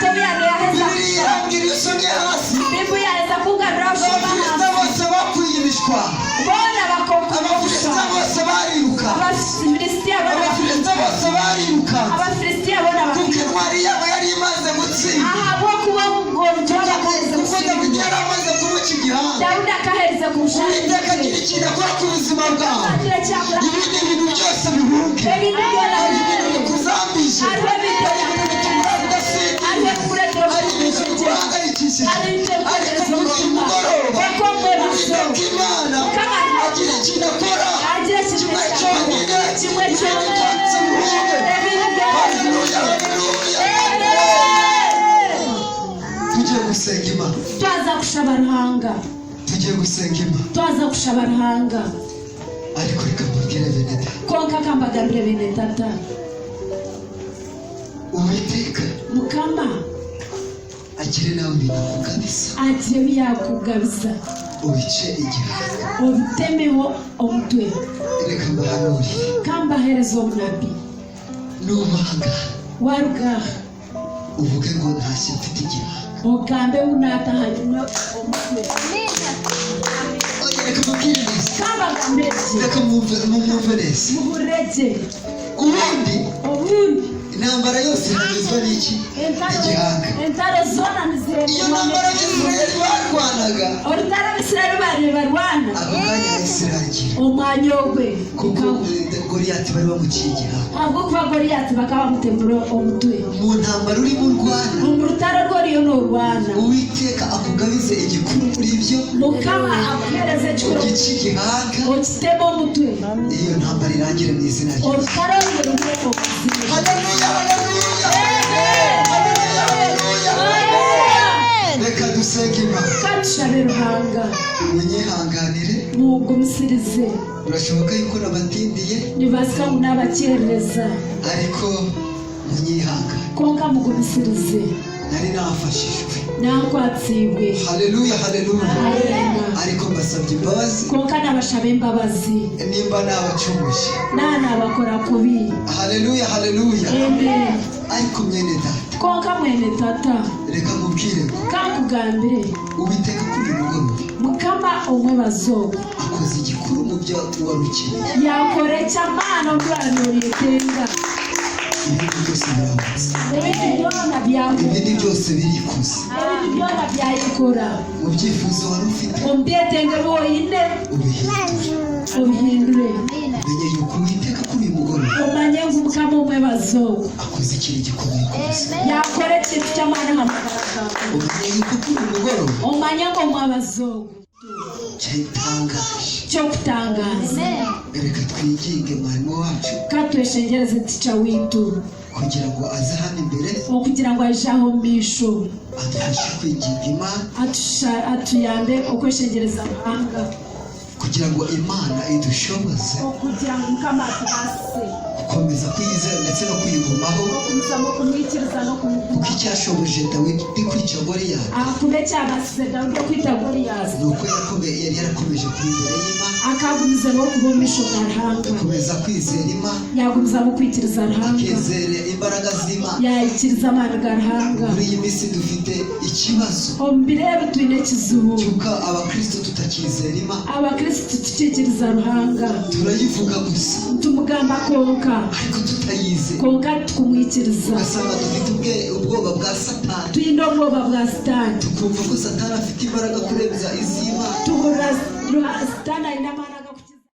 Speaker 2: yaheza
Speaker 1: Bibiliya irambwira iyo usomye hasi
Speaker 2: Bibiliya yaheza kugarura
Speaker 1: Abafilisita bose bakuye ibishwa
Speaker 2: bona
Speaker 1: Abafilisita bose bariruka Abafilisita bose bariruka kuko intwari yabo yari imaze gutsinda kuko Dawidi yari amaze kumuca igihanga Uwiteka agira ikintu akora ku buzima bwawe ibindi bintu byose bihunge hari ibintu bikuzambije hari ibintu bituma udasinzira hari ibintu biguhangayikishije ariko muri uyu mugoroba Uwiteka Imana agira ikintu akora kimwe cyonyine ibintu byose bihunge haleluya tugiye gusenga Imana
Speaker 2: twaza kushaba ruhanga
Speaker 1: tugiye gusenga Imana
Speaker 2: twaza kushaba ruhanga
Speaker 1: ariko reka mbabwire bene data
Speaker 2: konka kambagambire bene data
Speaker 1: Uwiteka
Speaker 2: mukama
Speaker 1: agire nawe ibintu akugabisa
Speaker 2: agiye biyakugabiza
Speaker 1: ubice igihanga
Speaker 2: ubitemeho umutwe
Speaker 1: reka mbahanurire
Speaker 2: kambahereza omunabi
Speaker 1: nubanga
Speaker 2: warugaha
Speaker 1: uvuge ngo ntashye mfite igihanga
Speaker 2: ogambe unata hanyuma umutwe
Speaker 1: oya reka mbabwire neza
Speaker 2: kambagambire
Speaker 1: reka mwumve neza
Speaker 2: muburege
Speaker 1: ubundi
Speaker 2: ubundi
Speaker 1: intambara yose irangizwa n'iki igihanga
Speaker 2: entaro zona
Speaker 1: iyo ntambara y'Isirayeli barwanaga
Speaker 2: orutara abisirayeli bari barwana
Speaker 1: ako kanya yahise irangira
Speaker 2: umwanya we
Speaker 1: kuko Goliyati bari bamuciye igihanga
Speaker 2: ahubwo kuva Goliyati bakaba bamutemura umutwe
Speaker 1: mu ntambara urimo urwana
Speaker 2: mu rutaro rworiyo n'urwana
Speaker 1: Uwiteka akugabize igikuru muri byo
Speaker 2: mukama akuhereze kikuru
Speaker 1: ugice igihanga
Speaker 2: ukitemo umutwe
Speaker 1: iyo ntambara irangire mu izina rye
Speaker 2: orutaro rworiyo
Speaker 1: haleluya haleluya reka dusenge Imana
Speaker 2: katushabe ruhanga
Speaker 1: munyihanganire
Speaker 2: mugumisirize
Speaker 1: birashoboka yuko nabatindiye
Speaker 2: nibasika ngo nabakerereza
Speaker 1: ariko munyihangane
Speaker 2: konka mugumisirize
Speaker 1: nari nafashijwe
Speaker 2: nakwatsibwe
Speaker 1: haleluya haleluya
Speaker 2: Haleluya.
Speaker 1: ariko mbasabye imbabazi
Speaker 2: konka nabashabe imbabazi
Speaker 1: nimba nabacumuje
Speaker 2: nanabakora kubi
Speaker 1: haleluya haleluya
Speaker 2: amen
Speaker 1: ariko mwene data
Speaker 2: konka mwene tata
Speaker 1: reka nkubwire ngo
Speaker 2: kankugambire
Speaker 1: Uwiteka kuri uyu mugoroba
Speaker 2: mukama omwe bazogo
Speaker 1: akoze igikuru mu byo wari ukeneye
Speaker 2: yakorecha mana ndwarorietenga
Speaker 1: ibindi byose birahuze
Speaker 2: ebindi byona byawe
Speaker 1: ibindi byose birikuze
Speaker 2: ebindi byona byayikora
Speaker 1: mu byifuzo wari ufite
Speaker 2: ombyetenge boyine
Speaker 1: ubihindure
Speaker 2: obihindure
Speaker 1: menye yuko Uwiteka kuri uyu mugoroba
Speaker 2: omanye ngo umukama omwe bazogo
Speaker 1: akoze ikintu gikomeye ku buzima
Speaker 2: yakora ekintu ky'amaani hamagaraga
Speaker 1: umenye yuko kuri uyu mugoroba
Speaker 2: omanye ngo omwe abazogo
Speaker 1: cyatangaje
Speaker 2: cyo kutangaza
Speaker 1: reka twinginge mwarimu wacu
Speaker 2: katweshengereze tica witu
Speaker 1: kugira ngo aze hano imbere
Speaker 2: okugira ngo ajaho mbisho
Speaker 1: adufashe kwinginga Imana
Speaker 2: atuyambe okweshengereza amahanga
Speaker 1: kugira ngo Imana idushoboze
Speaker 2: okugira ngo mukama atubase
Speaker 1: gukomeza kwiyizera ndetse no kuyigumaho
Speaker 2: okumusamo kumwikiriza no
Speaker 1: kuko
Speaker 2: kumuguma
Speaker 1: icyashoboje Dawidi kwica Goliyati
Speaker 2: akube cyagasize dawudi kwita goliyasi
Speaker 1: ni uko yari yarakomeje kuri imbere y'Imana
Speaker 2: akagumiza no kubomisha Ruhanga
Speaker 1: komeza kwizera Imana
Speaker 2: yagumiza mu kwitiriza Ruhanga
Speaker 1: kezere imbaraga z'Imana
Speaker 2: yakiriza amana Ruhanga
Speaker 1: muri iyi minsi dufite ikibazo
Speaker 2: ombirebe twine kizubu
Speaker 1: cyuka abakristo tutakizera Imana
Speaker 2: abakristo tukikiriza Ruhanga
Speaker 1: turayivuga gusa
Speaker 2: tumugamba konka
Speaker 1: ariko tutayize
Speaker 2: konka tukumwikiriza
Speaker 1: ugasanga dufite ubwoba bwa Satani
Speaker 2: twinde ubwoba bwa Satani
Speaker 1: tukumva ko Satani afite imbaraga kurenza iz'Imana
Speaker 2: tuhura Satani ina